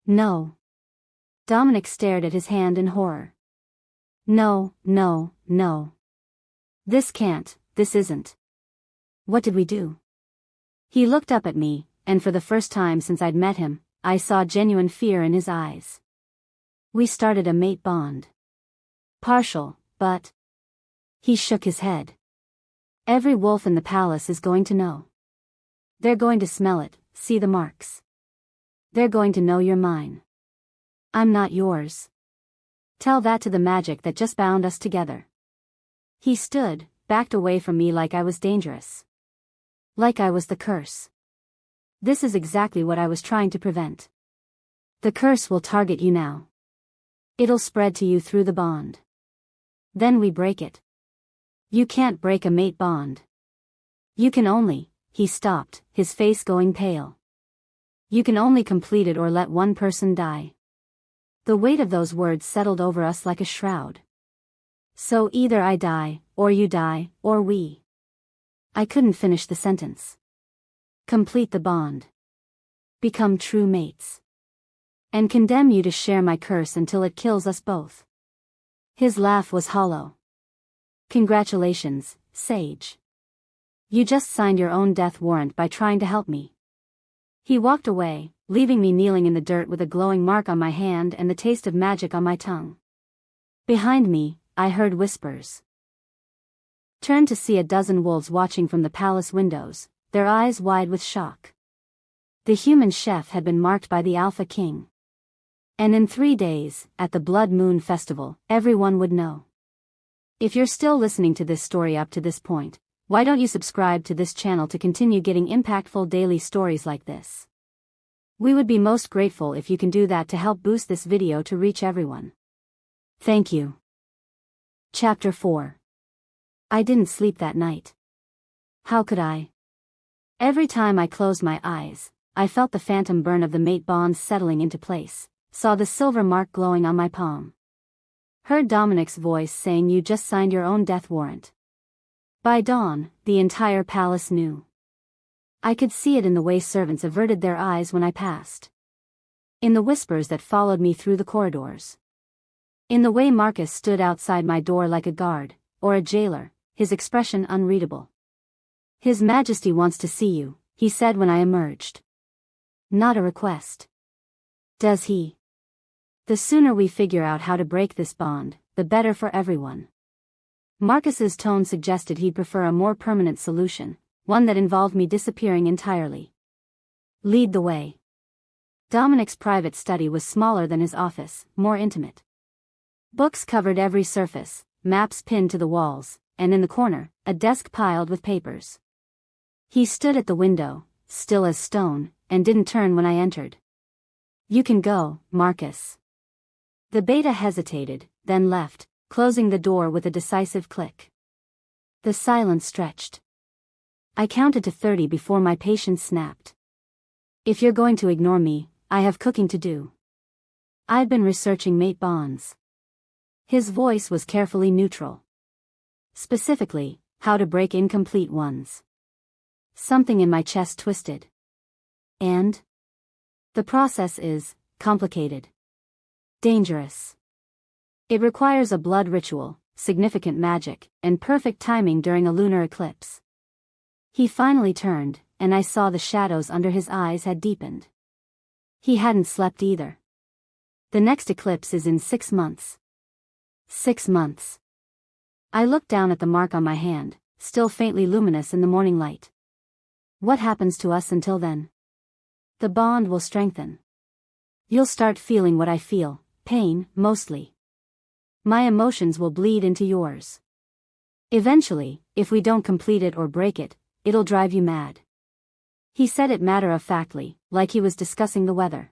No. Dominic stared at his hand in horror. No, no, no. This can't, this isn't. What did we do? He looked up at me, and for the first time since I'd met him, I saw genuine fear in his eyes. We started a mate bond. Partial, but... He shook his head. Every wolf in the palace is going to know. They're going to smell it, see the marks. They're going to know you're mine. I'm not yours. Tell that to the magic that just bound us together. He stood, backed away from me like I was dangerous. Like I was the curse. This is exactly what I was trying to prevent. The curse will target you now. It'll spread to you through the bond. Then we break it. You can't break a mate bond. You can only, he stopped, his face going pale. You can only complete it or let one person die. The weight of those words settled over us like a shroud. So either I die, or you die, or we. I couldn't finish the sentence. Complete the bond. Become true mates. And condemn you to share my curse until it kills us both. His laugh was hollow. Congratulations, Sage. You just signed your own death warrant by trying to help me. He walked away, leaving me kneeling in the dirt with a glowing mark on my hand and the taste of magic on my tongue. Behind me, I heard whispers. Turned to see a dozen wolves watching from the palace windows, their eyes wide with shock. The human chef had been marked by the Alpha King. And in 3 days, at the Blood Moon Festival, everyone would know. If you're still listening to this story up to this point, why don't you subscribe to this channel to continue getting impactful daily stories like this? We would be most grateful if you can do that to help boost this video to reach everyone. Thank you. Chapter 4. I didn't sleep that night. How could I? Every time I closed my eyes, I felt the phantom burn of the mate bonds settling into place, saw the silver mark glowing on my palm. Heard Dominic's voice saying you just signed your own death warrant. By dawn, the entire palace knew. I could see it in the way servants averted their eyes when I passed. In the whispers that followed me through the corridors. In the way Marcus stood outside my door like a guard, or a jailer, his expression unreadable. His Majesty wants to see you, he said when I emerged. Not a request. Does he? The sooner we figure out how to break this bond, the better for everyone. Marcus's tone suggested he'd prefer a more permanent solution, one that involved me disappearing entirely. Lead the way. Dominic's private study was smaller than his office, more intimate. Books covered every surface, maps pinned to the walls, and in the corner, a desk piled with papers. He stood at the window, still as stone, and didn't turn when I entered. You can go, Marcus. The beta hesitated, then left, closing the door with a decisive click. The silence stretched. I counted to 30 before my patience snapped. If you're going to ignore me, I have cooking to do. I've been researching mate bonds. His voice was carefully neutral. Specifically, how to break incomplete ones. Something in my chest twisted. And? The process is complicated. Dangerous. It requires a blood ritual, significant magic, and perfect timing during a lunar eclipse. He finally turned, and I saw the shadows under his eyes had deepened. He hadn't slept either. The next eclipse is in 6 months. 6 months. I looked down at the mark on my hand, still faintly luminous in the morning light. What happens to us until then? The bond will strengthen. You'll start feeling what I feel, pain, mostly. My emotions will bleed into yours. Eventually, if we don't complete it or break it, it'll drive you mad. He said it matter-of-factly, like he was discussing the weather.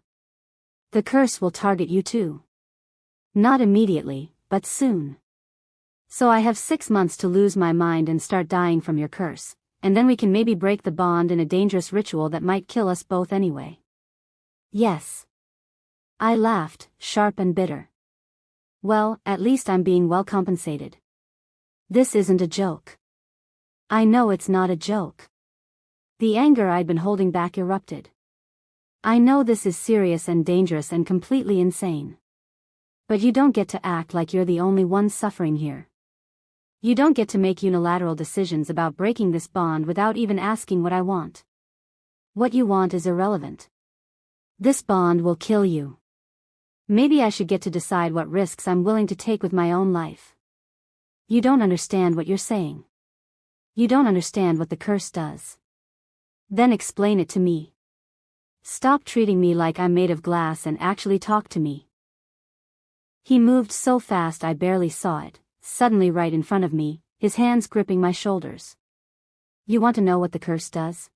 The curse will target you too. Not immediately, but soon. So I have 6 months to lose my mind and start dying from your curse, and then we can maybe break the bond in a dangerous ritual that might kill us both anyway. Yes. I laughed, sharp and bitter. Well, at least I'm being well compensated. This isn't a joke. I know it's not a joke. The anger I'd been holding back erupted. I know this is serious and dangerous and completely insane. But you don't get to act like you're the only one suffering here. You don't get to make unilateral decisions about breaking this bond without even asking what I want. What you want is irrelevant. This bond will kill you. Maybe I should get to decide what risks I'm willing to take with my own life. You don't understand what you're saying. You don't understand what the curse does. Then explain it to me. Stop treating me like I'm made of glass and actually talk to me. He moved so fast I barely saw it, suddenly right in front of me, his hands gripping my shoulders. You want to know what the curse does?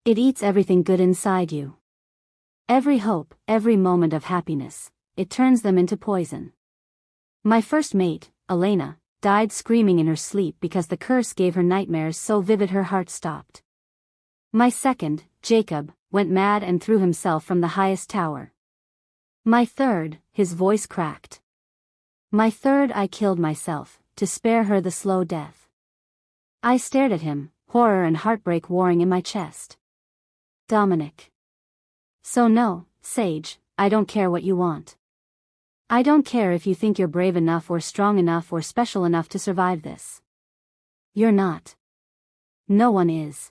It eats everything good inside you. Every hope, every moment of happiness, it turns them into poison. My first mate, Elena, died screaming in her sleep because the curse gave her nightmares so vivid her heart stopped. My second, Jacob, went mad and threw himself from the highest tower. My third, his voice cracked. My third, I killed myself, to spare her the slow death. I stared at him, horror and heartbreak warring in my chest. Dominic. So no, Sage, I don't care what you want. I don't care if you think you're brave enough or strong enough or special enough to survive this. You're not. No one is.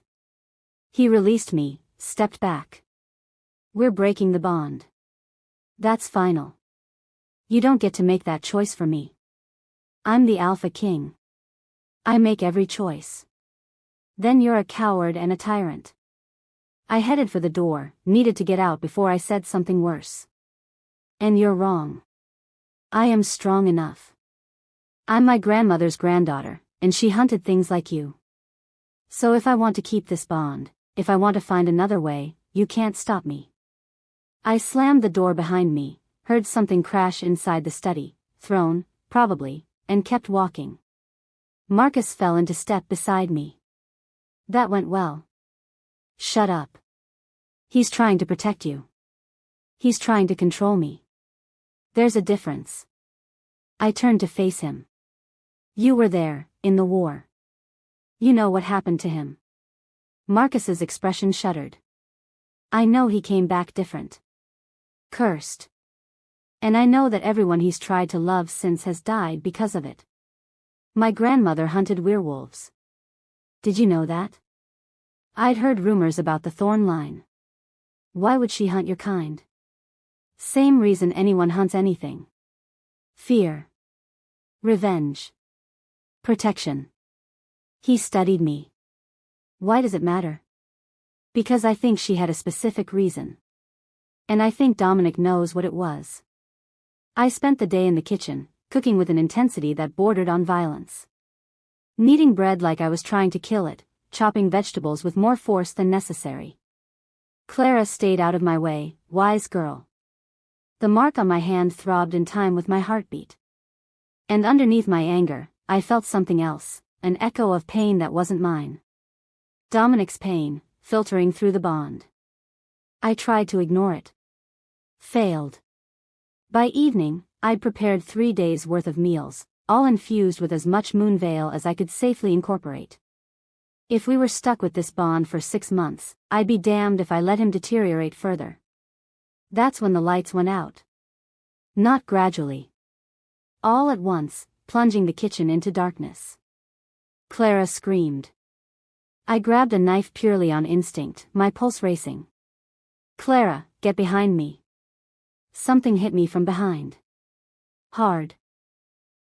He released me, stepped back. We're breaking the bond. That's final. You don't get to make that choice for me. I'm the Alpha King. I make every choice. Then you're a coward and a tyrant. I headed for the door, needed to get out before I said something worse. And you're wrong. I am strong enough. I'm my grandmother's granddaughter, and she hunted things like you. So if I want to keep this bond, if I want to find another way, you can't stop me. I slammed the door behind me, heard something crash inside the study, thrown, probably, and kept walking. Marcus fell into step beside me. That went well. Shut up. He's trying to protect you. He's trying to control me. There's a difference. I turned to face him. You were there, in the war. You know what happened to him. Marcus's expression shuddered. I know he came back different. Cursed. And I know that everyone he's tried to love since has died because of it. My grandmother hunted werewolves. Did you know that? I'd heard rumors about the thorn line. Why would she hunt your kind? Same reason anyone hunts anything. Fear. Revenge. Protection. He studied me. Why does it matter? Because I think she had a specific reason. And I think Dominic knows what it was. I spent the day in the kitchen, cooking with an intensity that bordered on violence. Kneading bread like I was trying to kill it, chopping vegetables with more force than necessary. Clara stayed out of my way, wise girl. The mark on my hand throbbed in time with my heartbeat. And underneath my anger, I felt something else, an echo of pain that wasn't mine. Dominic's pain, filtering through the bond. I tried to ignore it. Failed. By evening, I'd prepared 3 days' worth of meals, all infused with as much moonveil as I could safely incorporate. If we were stuck with this bond for 6 months, I'd be damned if I let him deteriorate further. That's when the lights went out. Not gradually. All at once, plunging the kitchen into darkness. Clara screamed. I grabbed a knife purely on instinct, my pulse racing. Clara, get behind me. Something hit me from behind. Hard.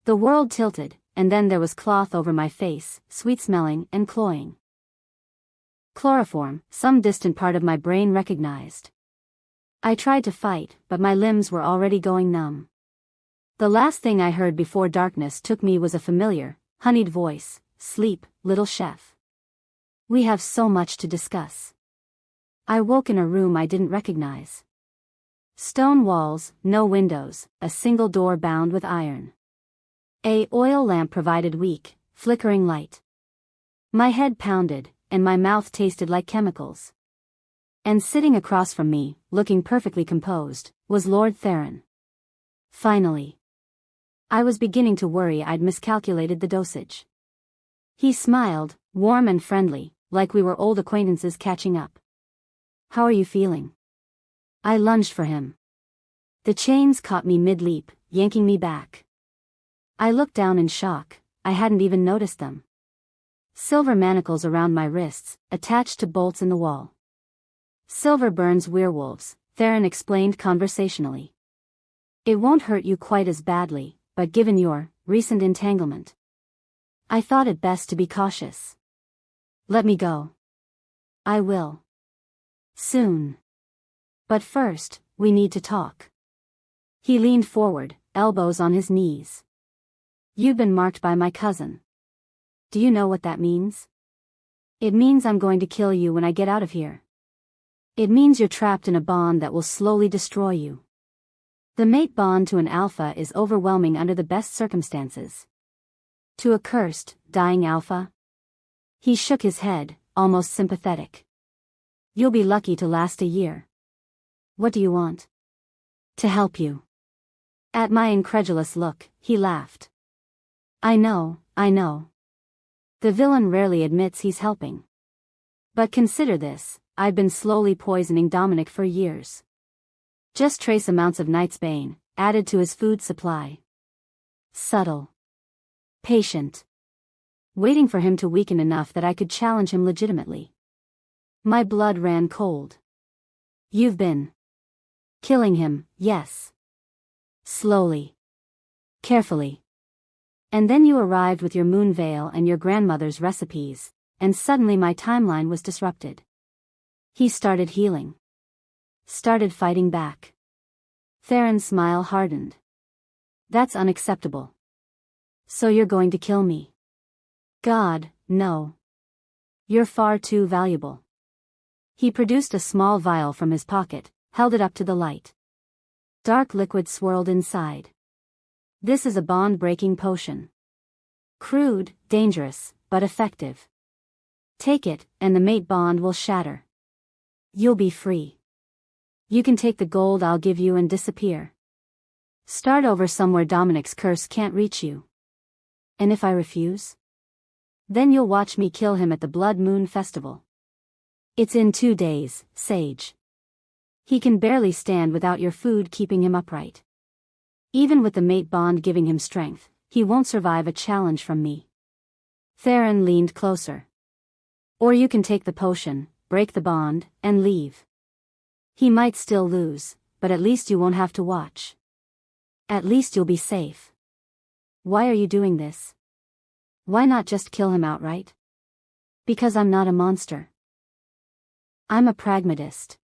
The world tilted, and then there was cloth over my face, sweet-smelling and cloying. Chloroform, some distant part of my brain recognized. I tried to fight, but my limbs were already going numb. The last thing I heard before darkness took me was a familiar, honeyed voice, sleep, little chef. We have so much to discuss. I woke in a room I didn't recognize. Stone walls, no windows, a single door bound with iron. A oil lamp provided weak, flickering light. My head pounded, and my mouth tasted like chemicals. And sitting across from me, looking perfectly composed, was Lord Theron. Finally. I was beginning to worry I'd miscalculated the dosage. He smiled, warm and friendly, like we were old acquaintances catching up. How are you feeling? I lunged for him. The chains caught me mid-leap, yanking me back. I looked down in shock, I hadn't even noticed them. Silver manacles around my wrists, attached to bolts in the wall. Silver burns werewolves, Theron explained conversationally. It won't hurt you quite as badly, but given your recent entanglement, I thought it best to be cautious. Let me go. I will. Soon. But first, we need to talk. He leaned forward, elbows on his knees. You've been marked by my cousin. Do you know what that means? It means I'm going to kill you when I get out of here. It means you're trapped in a bond that will slowly destroy you. The mate bond to an alpha is overwhelming under the best circumstances. To a cursed, dying alpha? He shook his head, almost sympathetic. You'll be lucky to last a year. What do you want? To help you. At my incredulous look, he laughed. I know. The villain rarely admits he's helping. But consider this, I've been slowly poisoning Dominic for years. Just trace amounts of Night's Bane, added to his food supply. Subtle. Patient. Waiting for him to weaken enough that I could challenge him legitimately. My blood ran cold. You've been killing him, yes. Slowly. Carefully. And then you arrived with your moon veil and your grandmother's recipes, and suddenly my timeline was disrupted. He started healing. Started fighting back. Theron's smile hardened. That's unacceptable. So you're going to kill me? God, no. You're far too valuable. He produced a small vial from his pocket, held it up to the light. Dark liquid swirled inside. This is a bond-breaking potion. Crude, dangerous, but effective. Take it, and the mate bond will shatter. You'll be free. You can take the gold I'll give you and disappear. Start over somewhere Dominic's curse can't reach you. And if I refuse? Then you'll watch me kill him at the Blood Moon Festival. It's in 2 days, Sage. He can barely stand without your food keeping him upright. Even with the mate bond giving him strength, he won't survive a challenge from me. Theron leaned closer. Or you can take the potion, break the bond, and leave. He might still lose, but at least you won't have to watch. At least you'll be safe. Why are you doing this? Why not just kill him outright? Because I'm not a monster. I'm a pragmatist.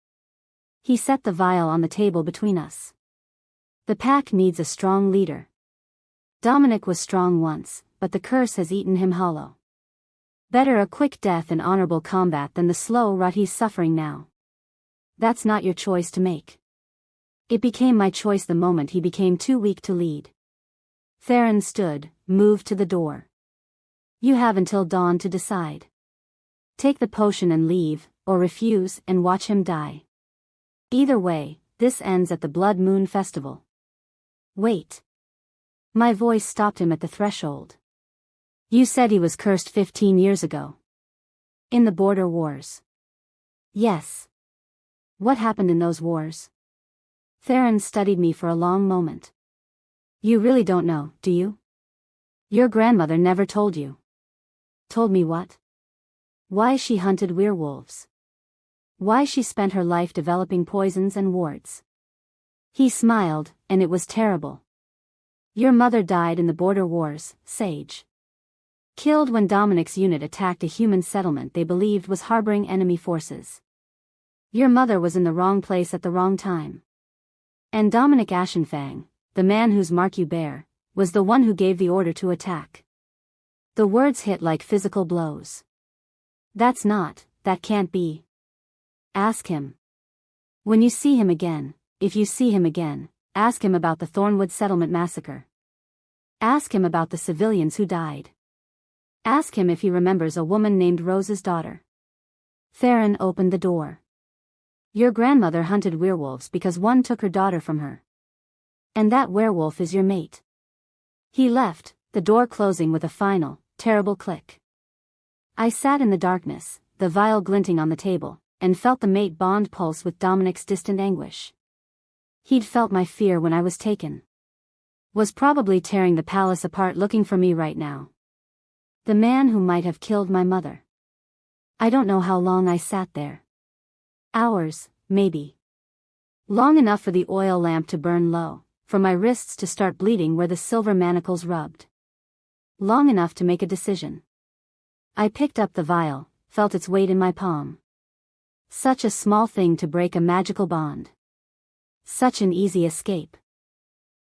He set the vial on the table between us. The pack needs a strong leader. Dominic was strong once, but the curse has eaten him hollow. Better a quick death in honorable combat than the slow rot he's suffering now. That's not your choice to make. It became my choice the moment he became too weak to lead. Theron stood, moved to the door. You have until dawn to decide. Take the potion and leave, or refuse and watch him die. Either way, this ends at the Blood Moon Festival. Wait. My voice stopped him at the threshold. You said he was cursed 15 years ago. In the border wars. Yes. What happened in those wars? Theron studied me for a long moment. You really don't know, do you? Your grandmother never told you. Told me what? Why she hunted werewolves. Why she spent her life developing poisons and wards. He smiled, and it was terrible. Your mother died in the border wars, Sage. Killed when Dominic's unit attacked a human settlement they believed was harboring enemy forces. Your mother was in the wrong place at the wrong time. And Dominic Ashenfang, the man whose mark you bear, was the one who gave the order to attack. The words hit like physical blows. That can't be. Ask him. When you see him again, if you see him again, ask him about the Thornwood Settlement massacre. Ask him about the civilians who died. Ask him if he remembers a woman named Rose's daughter. Theron opened the door. Your grandmother hunted werewolves because one took her daughter from her. And that werewolf is your mate. He left, the door closing with a final, terrible click. I sat in the darkness, the vial glinting on the table, and felt the mate bond pulse with Dominic's distant anguish. He'd felt my fear when I was taken. Was probably tearing the palace apart looking for me right now. The man who might have killed my mother. I don't know how long I sat there. Hours, maybe. Long enough for the oil lamp to burn low, for my wrists to start bleeding where the silver manacles rubbed. Long enough to make a decision. I picked up the vial, felt its weight in my palm. Such a small thing to break a magical bond. Such an easy escape.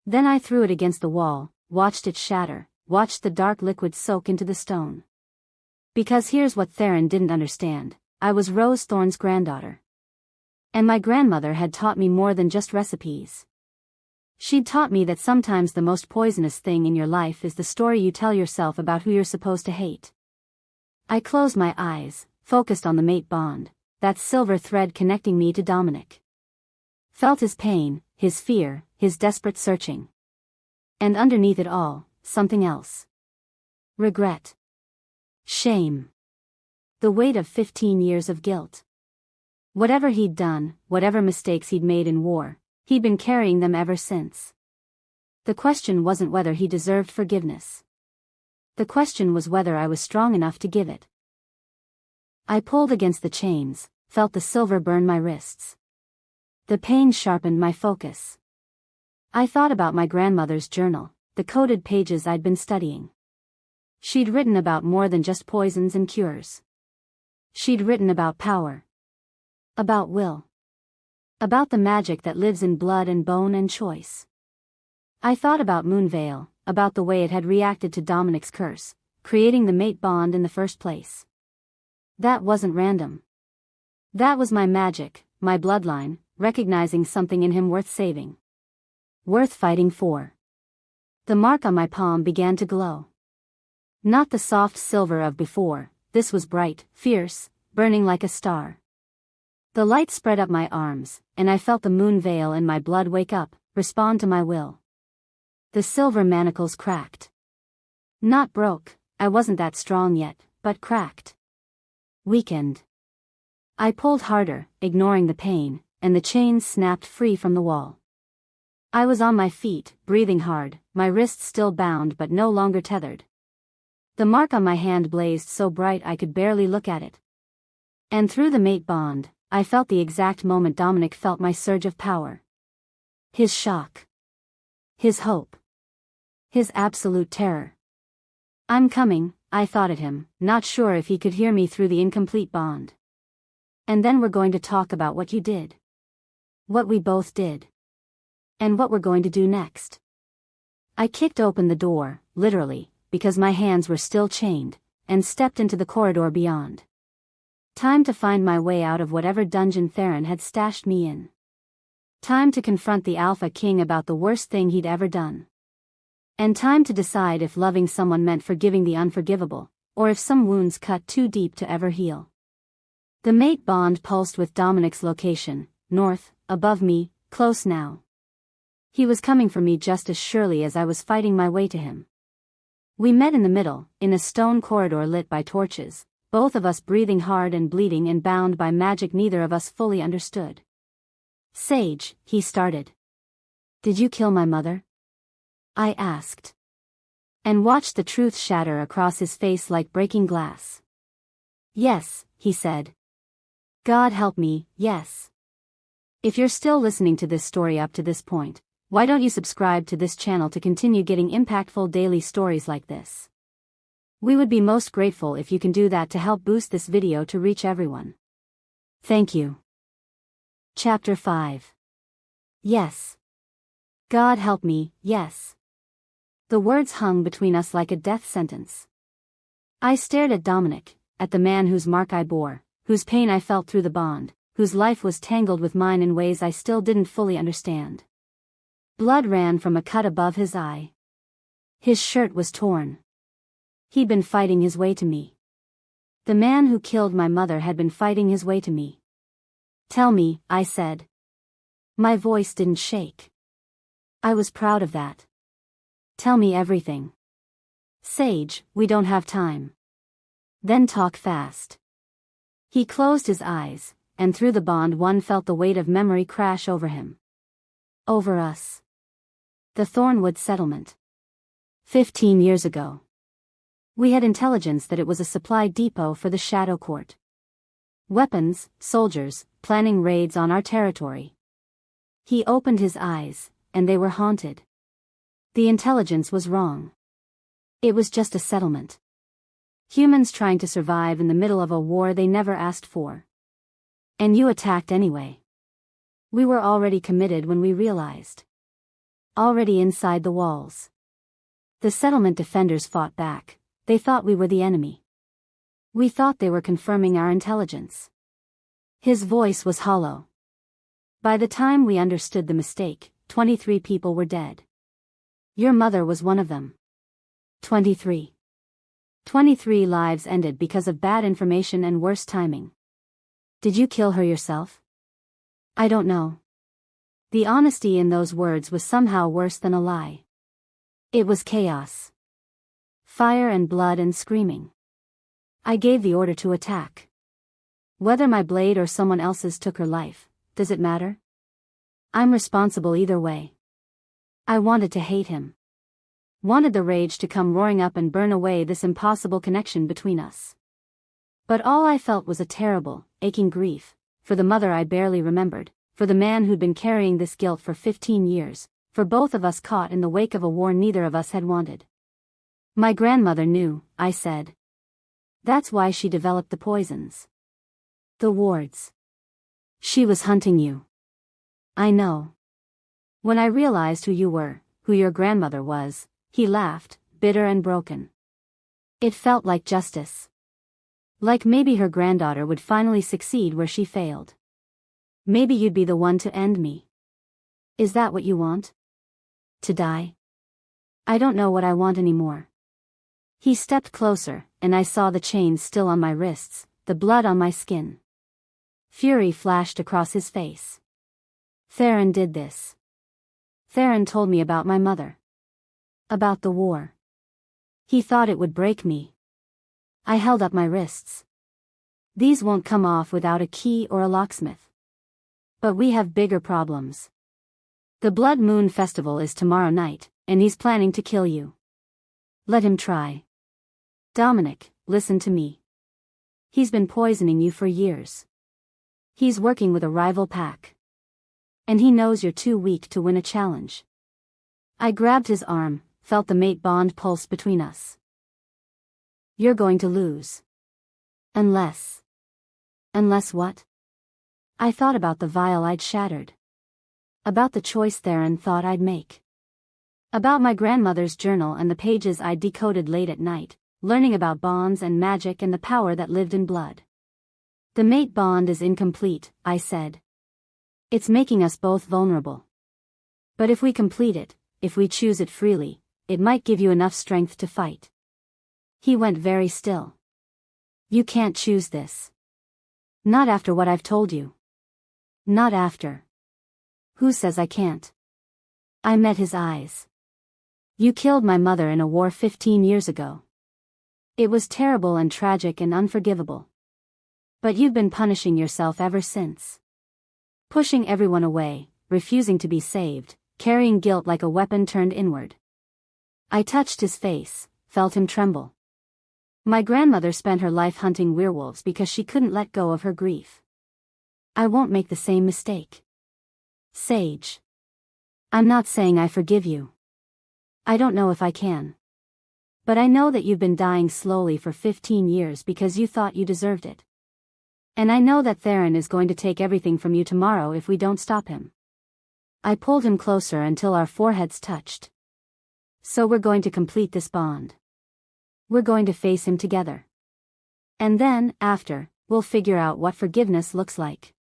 Then I threw it against the wall, watched it shatter, watched the dark liquid soak into the stone. Because here's what Theron didn't understand, I was Rose Thorne's granddaughter. And my grandmother had taught me more than just recipes. She'd taught me that sometimes the most poisonous thing in your life is the story you tell yourself about who you're supposed to hate. I closed my eyes, focused on the mate bond, that silver thread connecting me to Dominic. Felt his pain, his fear, his desperate searching. And underneath it all, something else. Regret. Shame. The weight of 15 years of guilt. Whatever he'd done, whatever mistakes he'd made in war, he'd been carrying them ever since. The question wasn't whether he deserved forgiveness. The question was whether I was strong enough to give it. I pulled against the chains, felt the silver burn my wrists. The pain sharpened my focus. I thought about my grandmother's journal, the coded pages I'd been studying. She'd written about more than just poisons and cures. She'd written about power. About will. About the magic that lives in blood and bone and choice. I thought about Moonvale, about the way it had reacted to Dominic's curse, creating the mate bond in the first place. That wasn't random. That was my magic, my bloodline, recognizing something in him worth saving. Worth fighting for. The mark on my palm began to glow. Not the soft silver of before, this was bright, fierce, burning like a star. The light spread up my arms, and I felt the moon veil in my blood wake up, respond to my will. The silver manacles cracked. Not broke, I wasn't that strong yet, but cracked. Weakened. I pulled harder, ignoring the pain, and the chains snapped free from the wall. I was on my feet, breathing hard, my wrists still bound but no longer tethered. The mark on my hand blazed so bright I could barely look at it. And through the mate bond, I felt the exact moment Dominic felt my surge of power. His shock. His hope. His absolute terror. I'm coming, I thought at him, not sure if he could hear me through the incomplete bond. And then we're going to talk about what you did. What we both did. And what we're going to do next. I kicked open the door, literally, because my hands were still chained, and stepped into the corridor beyond. Time to find my way out of whatever dungeon Theron had stashed me in. Time to confront the Alpha King about the worst thing he'd ever done. And time to decide if loving someone meant forgiving the unforgivable, or if some wounds cut too deep to ever heal. The mate bond pulsed with Dominic's location, north, above me, close now. He was coming for me just as surely as I was fighting my way to him. We met in the middle, in a stone corridor lit by torches, both of us breathing hard and bleeding and bound by magic neither of us fully understood. Sage, he started. Did you kill my mother? I asked. And watched the truth shatter across his face like breaking glass. Yes, he said. God help me, yes. If you're still listening to this story up to this point, why don't you subscribe to this channel to continue getting impactful daily stories like this? We would be most grateful if you can do that to help boost this video to reach everyone. Thank you. Chapter 5. Yes. God help me, yes. The words hung between us like a death sentence. I stared at Dominic, at the man whose mark I bore, whose pain I felt through the bond, whose life was tangled with mine in ways I still didn't fully understand. Blood ran from a cut above his eye. His shirt was torn. He'd been fighting his way to me. The man who killed my mother had been fighting his way to me. Tell me, I said. My voice didn't shake. I was proud of that. Tell me everything. Sage, we don't have time. Then talk fast. He closed his eyes, and through the bond one felt the weight of memory crash over him. Over us. The Thornwood settlement. 15 years ago. We had intelligence that it was a supply depot for the Shadow Court. Weapons, soldiers, planning raids on our territory. He opened his eyes, and they were haunted. The intelligence was wrong. It was just a settlement. Humans trying to survive in the middle of a war they never asked for. And you attacked anyway. We were already committed when we realized. Already inside the walls. The settlement defenders fought back. They thought we were the enemy. We thought they were confirming our intelligence. His voice was hollow. By the time we understood the mistake, 23 people were dead. Your mother was one of them. 23. 23 lives ended because of bad information and worse timing. Did you kill her yourself? I don't know. The honesty in those words was somehow worse than a lie. It was chaos. Fire and blood and screaming. I gave the order to attack. Whether my blade or someone else's took her life, does it matter? I'm responsible either way. I wanted to hate him. Wanted the rage to come roaring up and burn away this impossible connection between us. But all I felt was a terrible, aching grief, for the mother I barely remembered, for the man who'd been carrying this guilt for 15 years, for both of us caught in the wake of a war neither of us had wanted. My grandmother knew, I said. That's why she developed the poisons. The wards. She was hunting you. I know. When I realized who you were, who your grandmother was, he laughed, bitter and broken. It felt like justice. Like maybe her granddaughter would finally succeed where she failed. Maybe you'd be the one to end me. Is that what you want? To die? I don't know what I want anymore. He stepped closer, and I saw the chains still on my wrists, the blood on my skin. Fury flashed across his face. Theron did this. Theron told me about my mother. About the war. He thought it would break me. I held up my wrists. These won't come off without a key or a locksmith. But we have bigger problems. The Blood Moon Festival is tomorrow night, and he's planning to kill you. Let him try. Dominic, listen to me. He's been poisoning you for years. He's working with a rival pack. And he knows you're too weak to win a challenge. I grabbed his arm, felt the mate bond pulse between us. You're going to lose. Unless. Unless what? I thought about the vial I'd shattered. About the choice Theron thought I'd make. About my grandmother's journal and the pages I'd decoded late at night, learning about bonds and magic and the power that lived in blood. The mate bond is incomplete, I said. It's making us both vulnerable. But if we complete it, if we choose it freely, it might give you enough strength to fight. He went very still. You can't choose this. Not after what I've told you. Not after. Who says I can't? I met his eyes. You killed my mother in a war 15 years ago. It was terrible and tragic and unforgivable. But you've been punishing yourself ever since. Pushing everyone away, refusing to be saved, carrying guilt like a weapon turned inward. I touched his face, felt him tremble. My grandmother spent her life hunting werewolves because she couldn't let go of her grief. I won't make the same mistake. Sage. I'm not saying I forgive you. I don't know if I can. But I know that you've been dying slowly for 15 years because you thought you deserved it. And I know that Theron is going to take everything from you tomorrow if we don't stop him. I pulled him closer until our foreheads touched. So we're going to complete this bond. We're going to face him together. And then, after, we'll figure out what forgiveness looks like.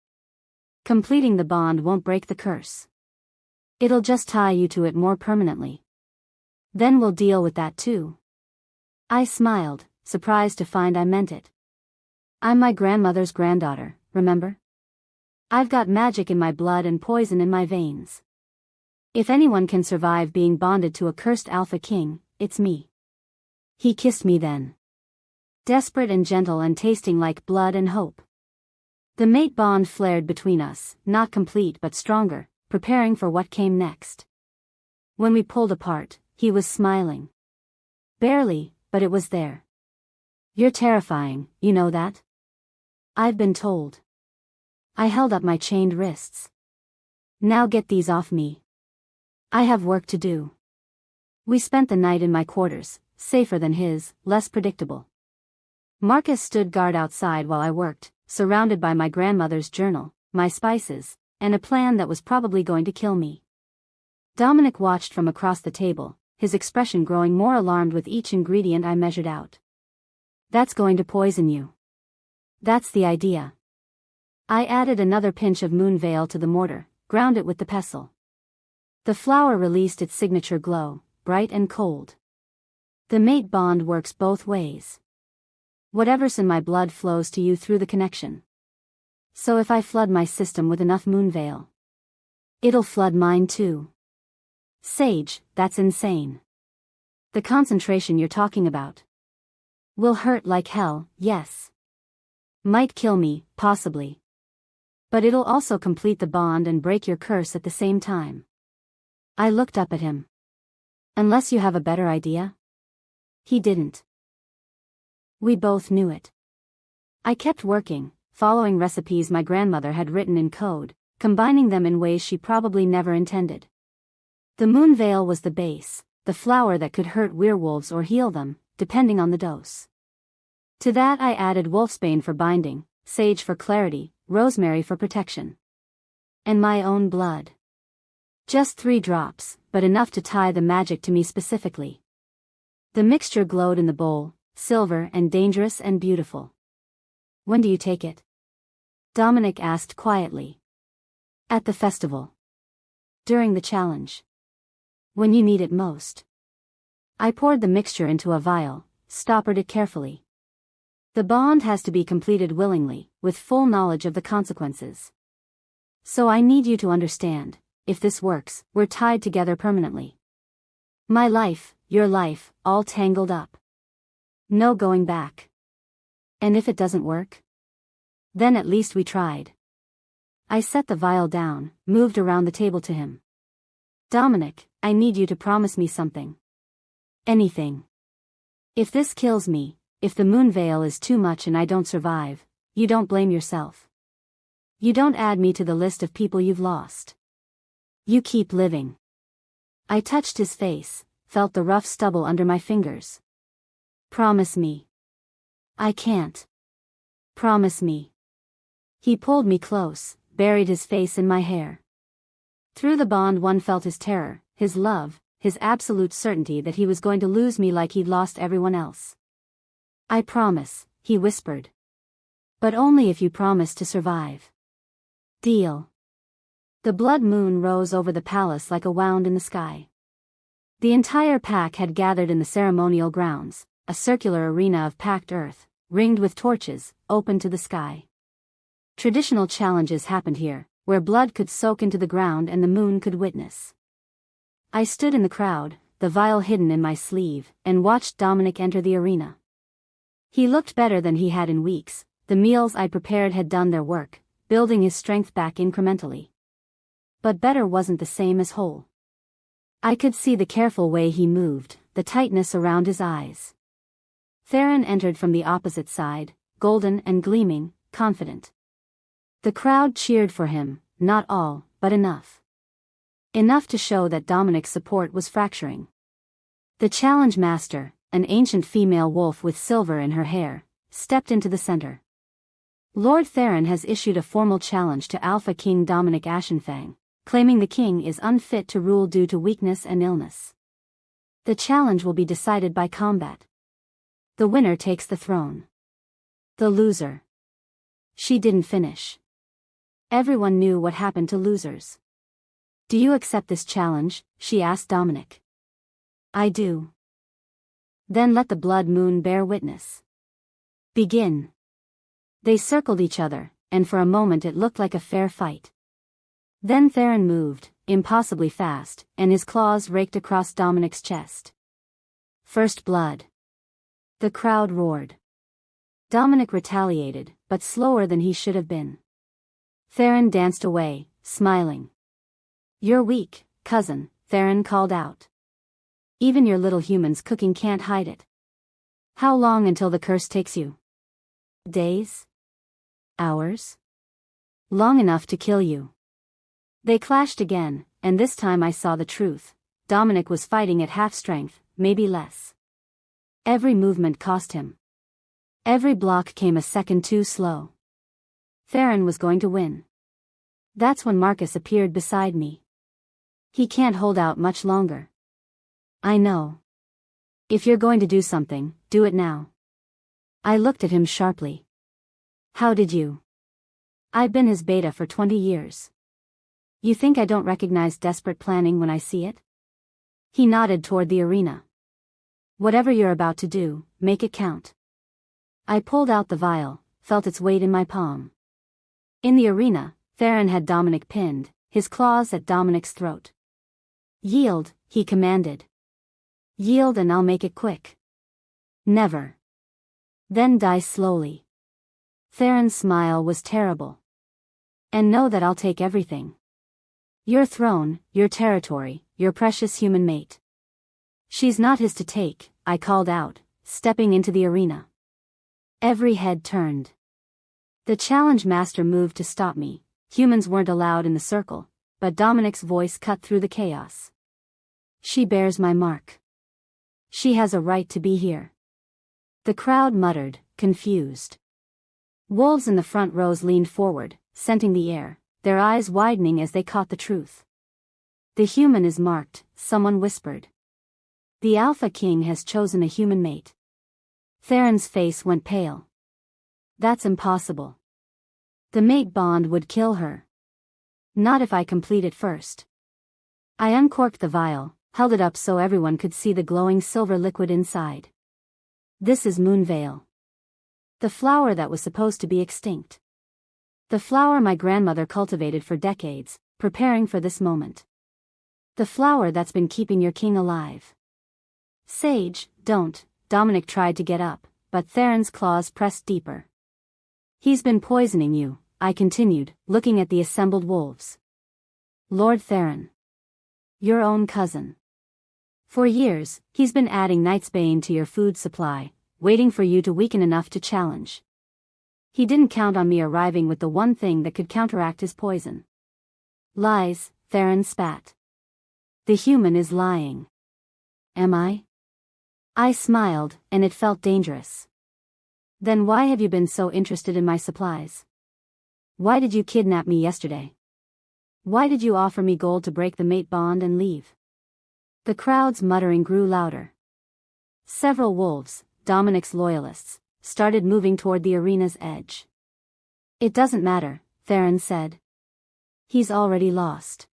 Completing the bond won't break the curse. It'll just tie you to it more permanently. Then we'll deal with that too. I smiled, surprised to find I meant it. I'm my grandmother's granddaughter, remember? I've got magic in my blood and poison in my veins. If anyone can survive being bonded to a cursed Alpha King, it's me. He kissed me then. Desperate and gentle and tasting like blood and hope. The mate bond flared between us, not complete but stronger, preparing for what came next. When we pulled apart, he was smiling. Barely, but it was there. You're terrifying, you know that? I've been told. I held up my chained wrists. Now get these off me. I have work to do. We spent the night in my quarters, safer than his, less predictable. Marcus stood guard outside while I worked, surrounded by my grandmother's journal, my spices, and a plan that was probably going to kill me. Dominic watched from across the table, his expression growing more alarmed with each ingredient I measured out. That's going to poison you. That's the idea. I added another pinch of moon veil to the mortar, ground it with the pestle. The flower released its signature glow, bright and cold. The mate bond works both ways. Whatever's in my blood flows to you through the connection. So if I flood my system with enough moon veil, it'll flood mine too. Sage, that's insane. The concentration you're talking about will hurt like hell, yes. Might kill me, possibly. But it'll also complete the bond and break your curse at the same time. I looked up at him. Unless you have a better idea? He didn't. We both knew it. I kept working, following recipes my grandmother had written in code, combining them in ways she probably never intended. The moon veil was the base, the flower that could hurt werewolves or heal them, depending on the dose. To that I added wolfsbane for binding, sage for clarity, rosemary for protection. And my own blood. Just 3 drops, but enough to tie the magic to me specifically. The mixture glowed in the bowl, silver and dangerous and beautiful. When do you take it? Dominic asked quietly. At the festival. During the challenge. When you need it most. I poured the mixture into a vial, stoppered it carefully. The bond has to be completed willingly, with full knowledge of the consequences. So I need you to understand, if this works, we're tied together permanently. My life, your life, all tangled up. No going back. And if it doesn't work? Then at least we tried. I set the vial down, moved around the table to him. Dominic, I need you to promise me something. Anything. If this kills me, if the moon veil is too much and I don't survive, you don't blame yourself. You don't add me to the list of people you've lost. You keep living. I touched his face, felt the rough stubble under my fingers. Promise me. I can't. Promise me. He pulled me close, buried his face in my hair. Through the bond one felt his terror, his love, his absolute certainty that he was going to lose me like he'd lost everyone else. I promise, he whispered. But only if you promise to survive. Deal. The blood moon rose over the palace like a wound in the sky. The entire pack had gathered in the ceremonial grounds, a circular arena of packed earth, ringed with torches, open to the sky. Traditional challenges happened here, where blood could soak into the ground and the moon could witness. I stood in the crowd, the vial hidden in my sleeve, and watched Dominic enter the arena. He looked better than he had in weeks. The meals I prepared had done their work, building his strength back incrementally. But better wasn't the same as whole. I could see the careful way he moved, the tightness around his eyes. Theron entered from the opposite side, golden and gleaming, confident. The crowd cheered for him, not all, but enough. Enough to show that Dominic's support was fracturing. The challenge master, an ancient female wolf with silver in her hair, stepped into the center. Lord Theron has issued a formal challenge to Alpha King Dominic Ashenfang, claiming the king is unfit to rule due to weakness and illness. The challenge will be decided by combat. The winner takes the throne. The loser. She didn't finish. Everyone knew what happened to losers. Do you accept this challenge? She asked Dominic. I do. Then let the blood moon bear witness. Begin. They circled each other, and for a moment it looked like a fair fight. Then Theron moved, impossibly fast, and his claws raked across Dominic's chest. First blood. The crowd roared. Dominic retaliated, but slower than he should have been. Theron danced away, smiling. You're weak, cousin, Theron called out. Even your little human's cooking can't hide it. How long until the curse takes you? Days? Hours? Long enough to kill you. They clashed again, and this time I saw the truth. Dominic was fighting at half strength, maybe less. Every movement cost him. Every block came a second too slow. Theron was going to win. That's when Marcus appeared beside me. He can't hold out much longer. I know. If you're going to do something, do it now. I looked at him sharply. How did you? I've been his beta for 20 years. You think I don't recognize desperate planning when I see it? He nodded toward the arena. Whatever you're about to do, make it count. I pulled out the vial, felt its weight in my palm. In the arena, Theron had Dominic pinned, his claws at Dominic's throat. Yield, he commanded. Yield and I'll make it quick. Never. Then die slowly. Theron's smile was terrible. And know that I'll take everything. Your throne, your territory, your precious human mate. She's not his to take, I called out, stepping into the arena. Every head turned. The challenge master moved to stop me. Humans weren't allowed in the circle, but Dominic's voice cut through the chaos. She bears my mark. She has a right to be here. The crowd muttered, confused. Wolves in the front rows leaned forward, scenting the air, their eyes widening as they caught the truth. The human is marked, someone whispered. The Alpha King has chosen a human mate. Theron's face went pale. That's impossible. The mate bond would kill her. Not if I complete it first. I uncorked the vial, held it up so everyone could see the glowing silver liquid inside. This is Moonveil. The flower that was supposed to be extinct. The flower my grandmother cultivated for decades, preparing for this moment. The flower that's been keeping your king alive. Sage, don't. Dominic tried to get up, but Theron's claws pressed deeper. He's been poisoning you, I continued, looking at the assembled wolves. Lord Theron. Your own cousin. For years, he's been adding Nightsbane to your food supply, waiting for you to weaken enough to challenge. He didn't count on me arriving with the one thing that could counteract his poison. Lies, Theron spat. The human is lying. Am I? I smiled, and it felt dangerous. Then why have you been so interested in my supplies? Why did you kidnap me yesterday? Why did you offer me gold to break the mate bond and leave? The crowd's muttering grew louder. Several wolves, Dominic's loyalists, started moving toward the arena's edge. It doesn't matter, Theron said. He's already lost.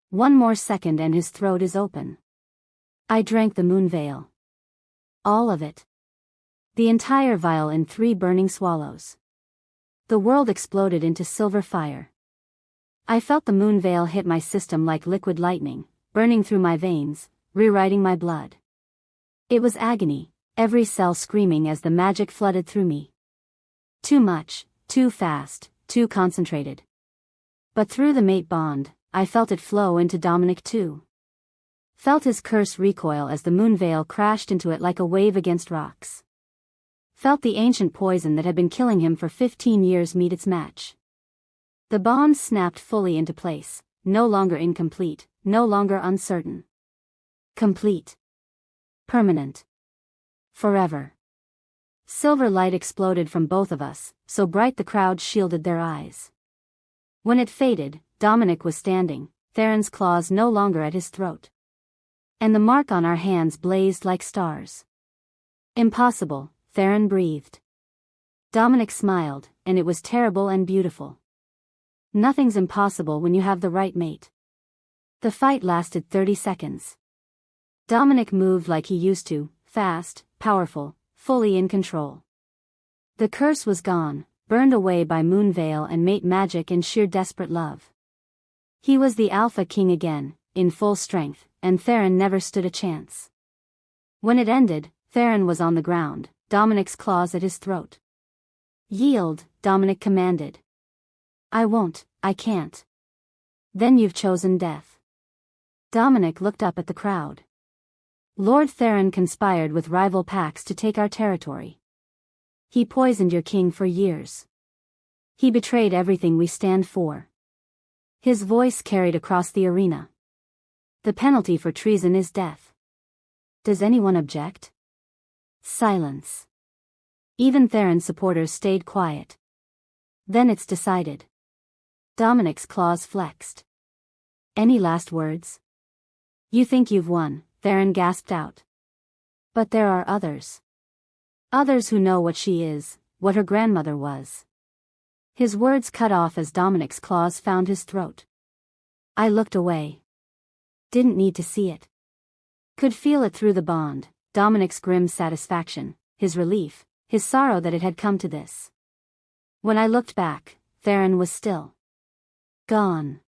One more second and his throat is open. I drank the Moonveil. All of it. The entire vial in 3 burning swallows. The world exploded into silver fire. I felt the Moonveil hit my system like liquid lightning, burning through my veins, rewriting my blood. It was agony, every cell screaming as the magic flooded through me. Too much, too fast, too concentrated. But through the mate bond, I felt it flow into Dominic too. Felt his curse recoil as the Moonveil crashed into it like a wave against rocks. Felt the ancient poison that had been killing him for 15 years meet its match. The bond snapped fully into place, no longer incomplete, no longer uncertain. Complete. Permanent. Forever. Silver light exploded from both of us, so bright the crowd shielded their eyes. When it faded, Dominic was standing, Theron's claws no longer at his throat. And the mark on our hands blazed like stars. Impossible, Theron breathed. Dominic smiled, and it was terrible and beautiful. Nothing's impossible when you have the right mate. The fight lasted 30 seconds. Dominic moved like he used to, fast, powerful, fully in control. The curse was gone, burned away by Moonveil and mate magic and sheer desperate love. He was the Alpha King again, in full strength, and Theron never stood a chance. When it ended, Theron was on the ground, Dominic's claws at his throat. Yield, Dominic commanded. I won't, I can't. Then you've chosen death. Dominic looked up at the crowd. Lord Theron conspired with rival packs to take our territory. He poisoned your king for years. He betrayed everything we stand for. His voice carried across the arena. The penalty for treason is death. Does anyone object? Silence. Even Theron's supporters stayed quiet. Then it's decided. Dominic's claws flexed. Any last words? You think you've won, Theron gasped out. But there are others. Others who know what she is, what her grandmother was. His words cut off as Dominic's claws found his throat. I looked away. Didn't need to see it. Could feel it through the bond, Dominic's grim satisfaction, his relief, his sorrow that it had come to this. When I looked back, Theron was still gone.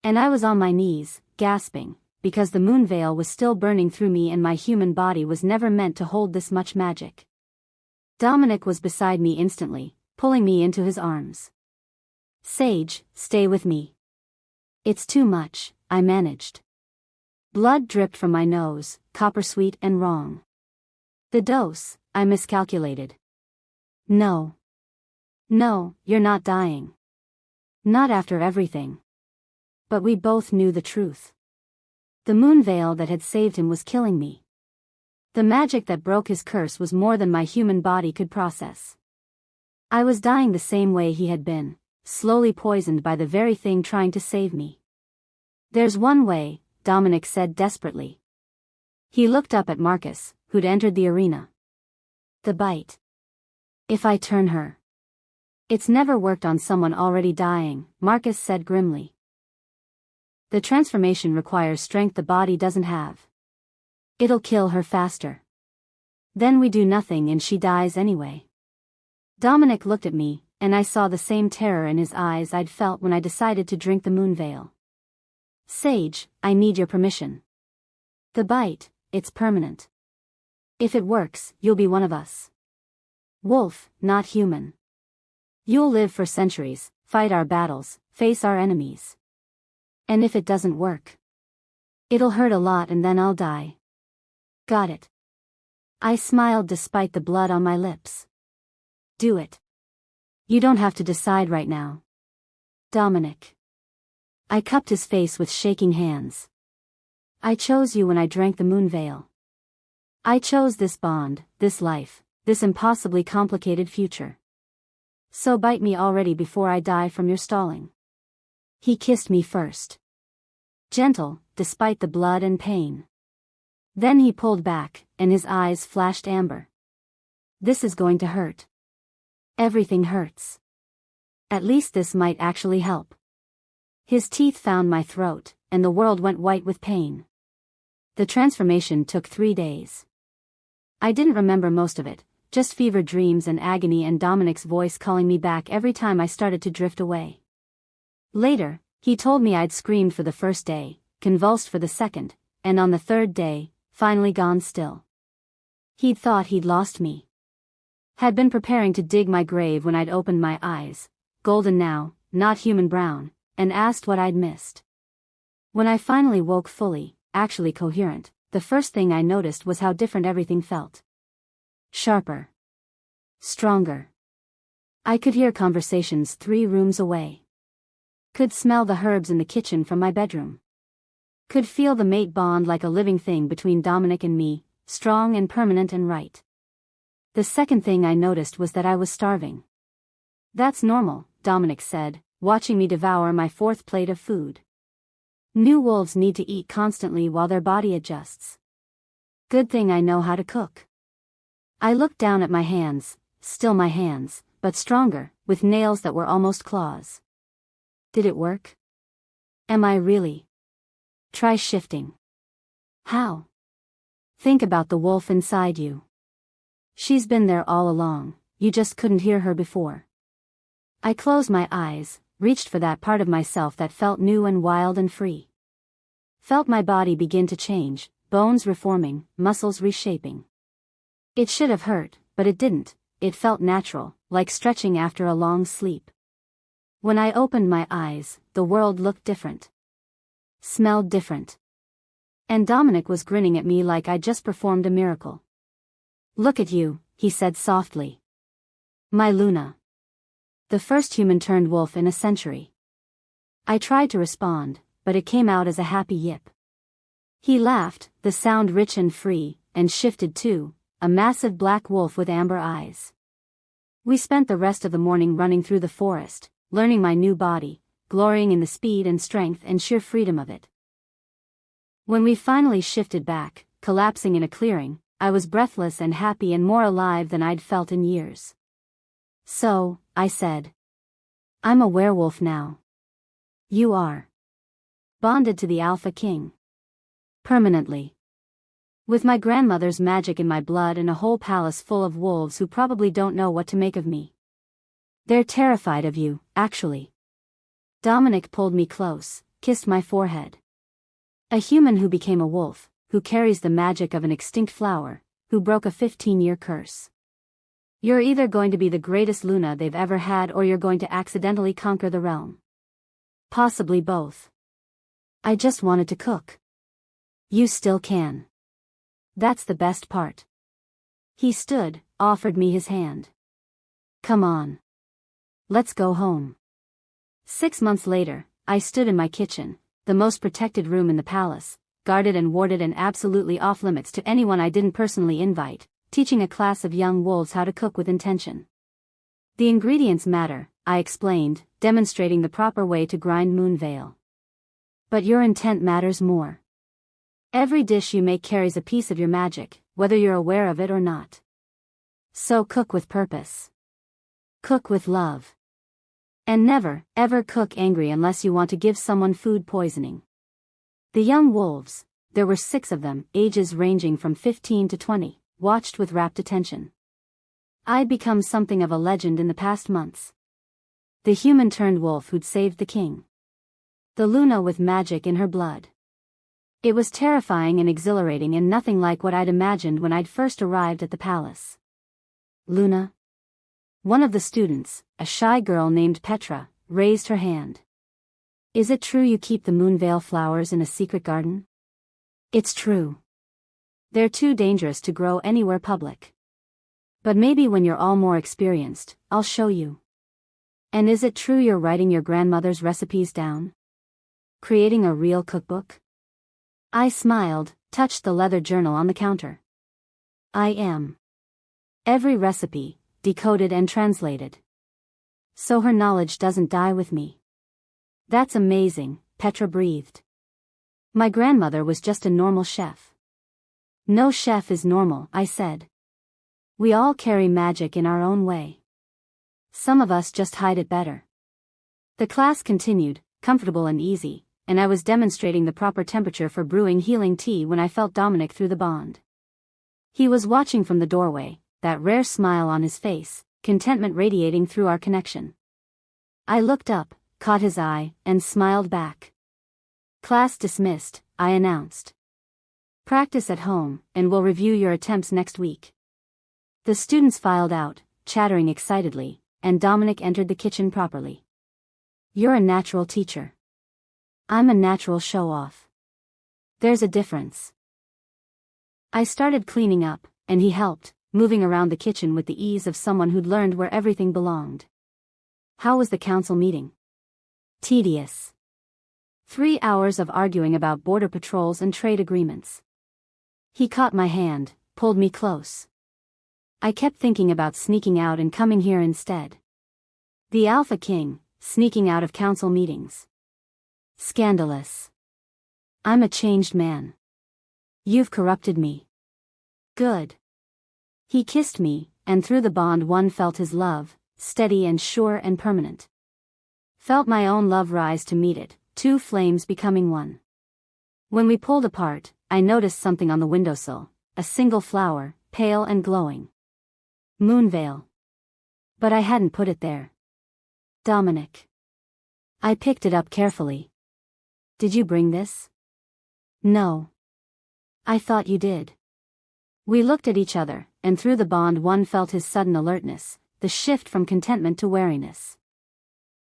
And I was on my knees, gasping, because the moon veil was still burning through me and my human body was never meant to hold this much magic. Dominic was beside me instantly, pulling me into his arms. Sage, stay with me. It's too much, I managed. Blood dripped from my nose, copper-sweet and wrong. The dose, I miscalculated. No. No, you're not dying. Not after everything. But we both knew the truth. The moon veil that had saved him was killing me. The magic that broke his curse was more than my human body could process. I was dying the same way he had been, slowly poisoned by the very thing trying to save me. There's one way, Dominic said desperately. He looked up at Marcus, who'd entered the arena. The bite. If I turn her. It's never worked on someone already dying, Marcus said grimly. The transformation requires strength the body doesn't have. It'll kill her faster. Then we do nothing and she dies anyway. Dominic looked at me, and I saw the same terror in his eyes I'd felt when I decided to drink the moon veil. Sage, I need your permission. The bite, it's permanent. If it works, you'll be one of us. Wolf, not human. You'll live for centuries, fight our battles, face our enemies. And if it doesn't work, it'll hurt a lot and then I'll die. Got it. I smiled despite the blood on my lips. Do it. You don't have to decide right now. Dominic. I cupped his face with shaking hands. I chose you when I drank the moon veil. I chose this bond, this life, this impossibly complicated future. So bite me already before I die from your stalling. He kissed me first. Gentle, despite the blood and pain. Then he pulled back, and his eyes flashed amber. This is going to hurt. Everything hurts. At least this might actually help. His teeth found my throat, and the world went white with pain. The transformation took 3 days. I didn't remember most of it, just fevered dreams and agony and Dominic's voice calling me back every time I started to drift away. Later, he told me I'd screamed for the first day, convulsed for the second, and on the third day, finally gone still. He'd thought he'd lost me. Had been preparing to dig my grave when I'd opened my eyes, golden now, not human brown, and asked what I'd missed. When I finally woke fully, actually coherent, the first thing I noticed was how different everything felt. Sharper. Stronger. I could hear conversations 3 rooms away. Could smell the herbs in the kitchen from my bedroom. Could feel the mate bond like a living thing between Dominic and me, strong and permanent and right. The second thing I noticed was that I was starving. That's normal, Dominic said, watching me devour my 4th plate of food. New wolves need to eat constantly while their body adjusts. Good thing I know how to cook. I looked down at my hands, still my hands, but stronger, with nails that were almost claws. Did it work? Am I really? Try shifting. How? Think about the wolf inside you. She's been there all along, you just couldn't hear her before. I closed my eyes, reached for that part of myself that felt new and wild and free. Felt my body begin to change, bones reforming, muscles reshaping. It should have hurt, but it didn't. It felt natural, like stretching after a long sleep. When I opened my eyes, the world looked different. Smelled different. And Dominic was grinning at me like I'd just performed a miracle. Look at you, he said softly. My Luna. The first human-turned wolf in a century. I tried to respond, but it came out as a happy yip. He laughed, the sound rich and free, and shifted too, a massive black wolf with amber eyes. We spent the rest of the morning running through the forest, learning my new body, glorying in the speed and strength and sheer freedom of it. When we finally shifted back, collapsing in a clearing, I was breathless and happy and more alive than I'd felt in years. So, I said. I'm a werewolf now. You are. Bonded to the Alpha King. Permanently. With my grandmother's magic in my blood and a whole palace full of wolves who probably don't know what to make of me. They're terrified of you, actually. Dominic pulled me close, kissed my forehead. A human who became a wolf, who carries the magic of an extinct flower, who broke a 15-year curse. You're either going to be the greatest Luna they've ever had or you're going to accidentally conquer the realm. Possibly both. I just wanted to cook. You still can. That's the best part. He stood, offered me his hand. Come on. Let's go home. 6 months later, I stood in my kitchen, the most protected room in the palace, guarded and warded and absolutely off limits to anyone I didn't personally invite, teaching a class of young wolves how to cook with intention. The ingredients matter, I explained, demonstrating the proper way to grind moonveil. But your intent matters more. Every dish you make carries a piece of your magic, whether you're aware of it or not. So cook with purpose. Cook with love. And never, ever cook angry unless you want to give someone food poisoning. The young wolves, there were 6 of them, ages ranging from 15 to 20, watched with rapt attention. I'd become something of a legend in the past months. The human-turned wolf who'd saved the king. The Luna with magic in her blood. It was terrifying and exhilarating and nothing like what I'd imagined when I'd first arrived at the palace. Luna? One of the students, a shy girl named Petra, raised her hand. Is it true you keep the moonveil flowers in a secret garden? It's true. They're too dangerous to grow anywhere public. But maybe when you're all more experienced, I'll show you. And is it true you're writing your grandmother's recipes down? Creating a real cookbook? I smiled, touched the leather journal on the counter. I am. Every recipe, decoded and translated. So her knowledge doesn't die with me. That's amazing, Petra breathed. My grandmother was just a normal chef. No chef is normal, I said. We all carry magic in our own way. Some of us just hide it better. The class continued, comfortable and easy, and I was demonstrating the proper temperature for brewing healing tea when I felt Dominic through the bond. He was watching from the doorway, that rare smile on his face, contentment radiating through our connection. I looked up, caught his eye, and smiled back. Class dismissed, I announced. Practice at home, and we'll review your attempts next week. The students filed out, chattering excitedly, and Dominic entered the kitchen properly. You're a natural teacher. I'm a natural show-off. There's a difference. I started cleaning up, and he helped, moving around the kitchen with the ease of someone who'd learned where everything belonged. How was the council meeting? Tedious. 3 hours of arguing about border patrols and trade agreements. He caught my hand, pulled me close. I kept thinking about sneaking out and coming here instead. The Alpha King, sneaking out of council meetings. Scandalous. I'm a changed man. You've corrupted me. Good. He kissed me, and through the bond one felt his love, steady and sure and permanent. Felt my own love rise to meet it, two flames becoming one. When we pulled apart, I noticed something on the windowsill, a single flower, pale and glowing. Moonveil. But I hadn't put it there. Dominic. I picked it up carefully. Did you bring this? No. I thought you did. We looked at each other, and through the bond one felt his sudden alertness, the shift from contentment to wariness.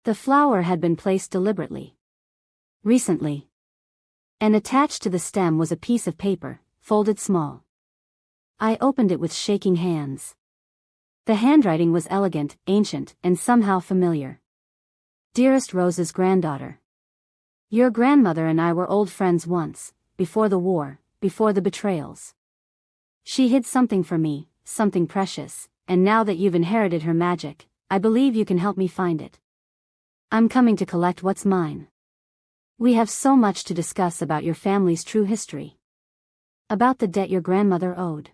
The flower had been placed deliberately. Recently. And attached to the stem was a piece of paper, folded small. I opened it with shaking hands. The handwriting was elegant, ancient, and somehow familiar. Dearest Rose's granddaughter. Your grandmother and I were old friends once, before the war, before the betrayals. She hid something for me, something precious, and now that you've inherited her magic, I believe you can help me find it. I'm coming to collect what's mine. We have so much to discuss about your family's true history. About the debt your grandmother owed.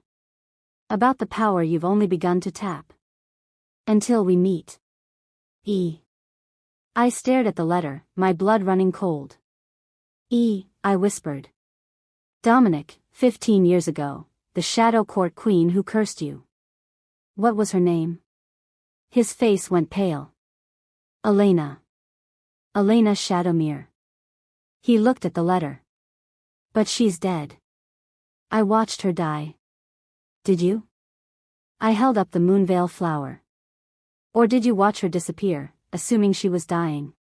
About the power you've only begun to tap. Until we meet. E. I stared at the letter, my blood running cold. E, I whispered. Dominic, 15 years ago, the Shadow Court Queen who cursed you. What was her name? His face went pale. Elena. Elena Shadowmere. He looked at the letter. But she's dead. I watched her die. Did you? I held up the Moonveil flower. Or did you watch her disappear, assuming she was dying?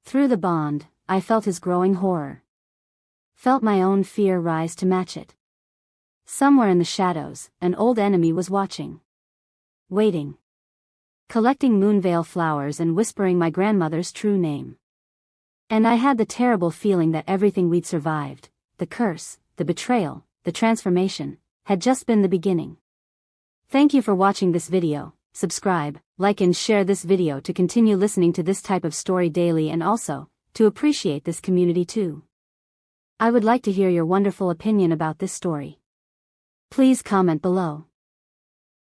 Through the bond, I felt his growing horror. Felt my own fear rise to match it. Somewhere in the shadows, an old enemy was watching. Waiting. Collecting Moonveil flowers and whispering my grandmother's true name. And I had the terrible feeling that everything we'd survived, the curse, the betrayal, the transformation, had just been the beginning. Thank you for watching this video. Subscribe, like and share this video to continue listening to this type of story daily and also, to appreciate this community too. I would like to hear your wonderful opinion about this story. Please comment below.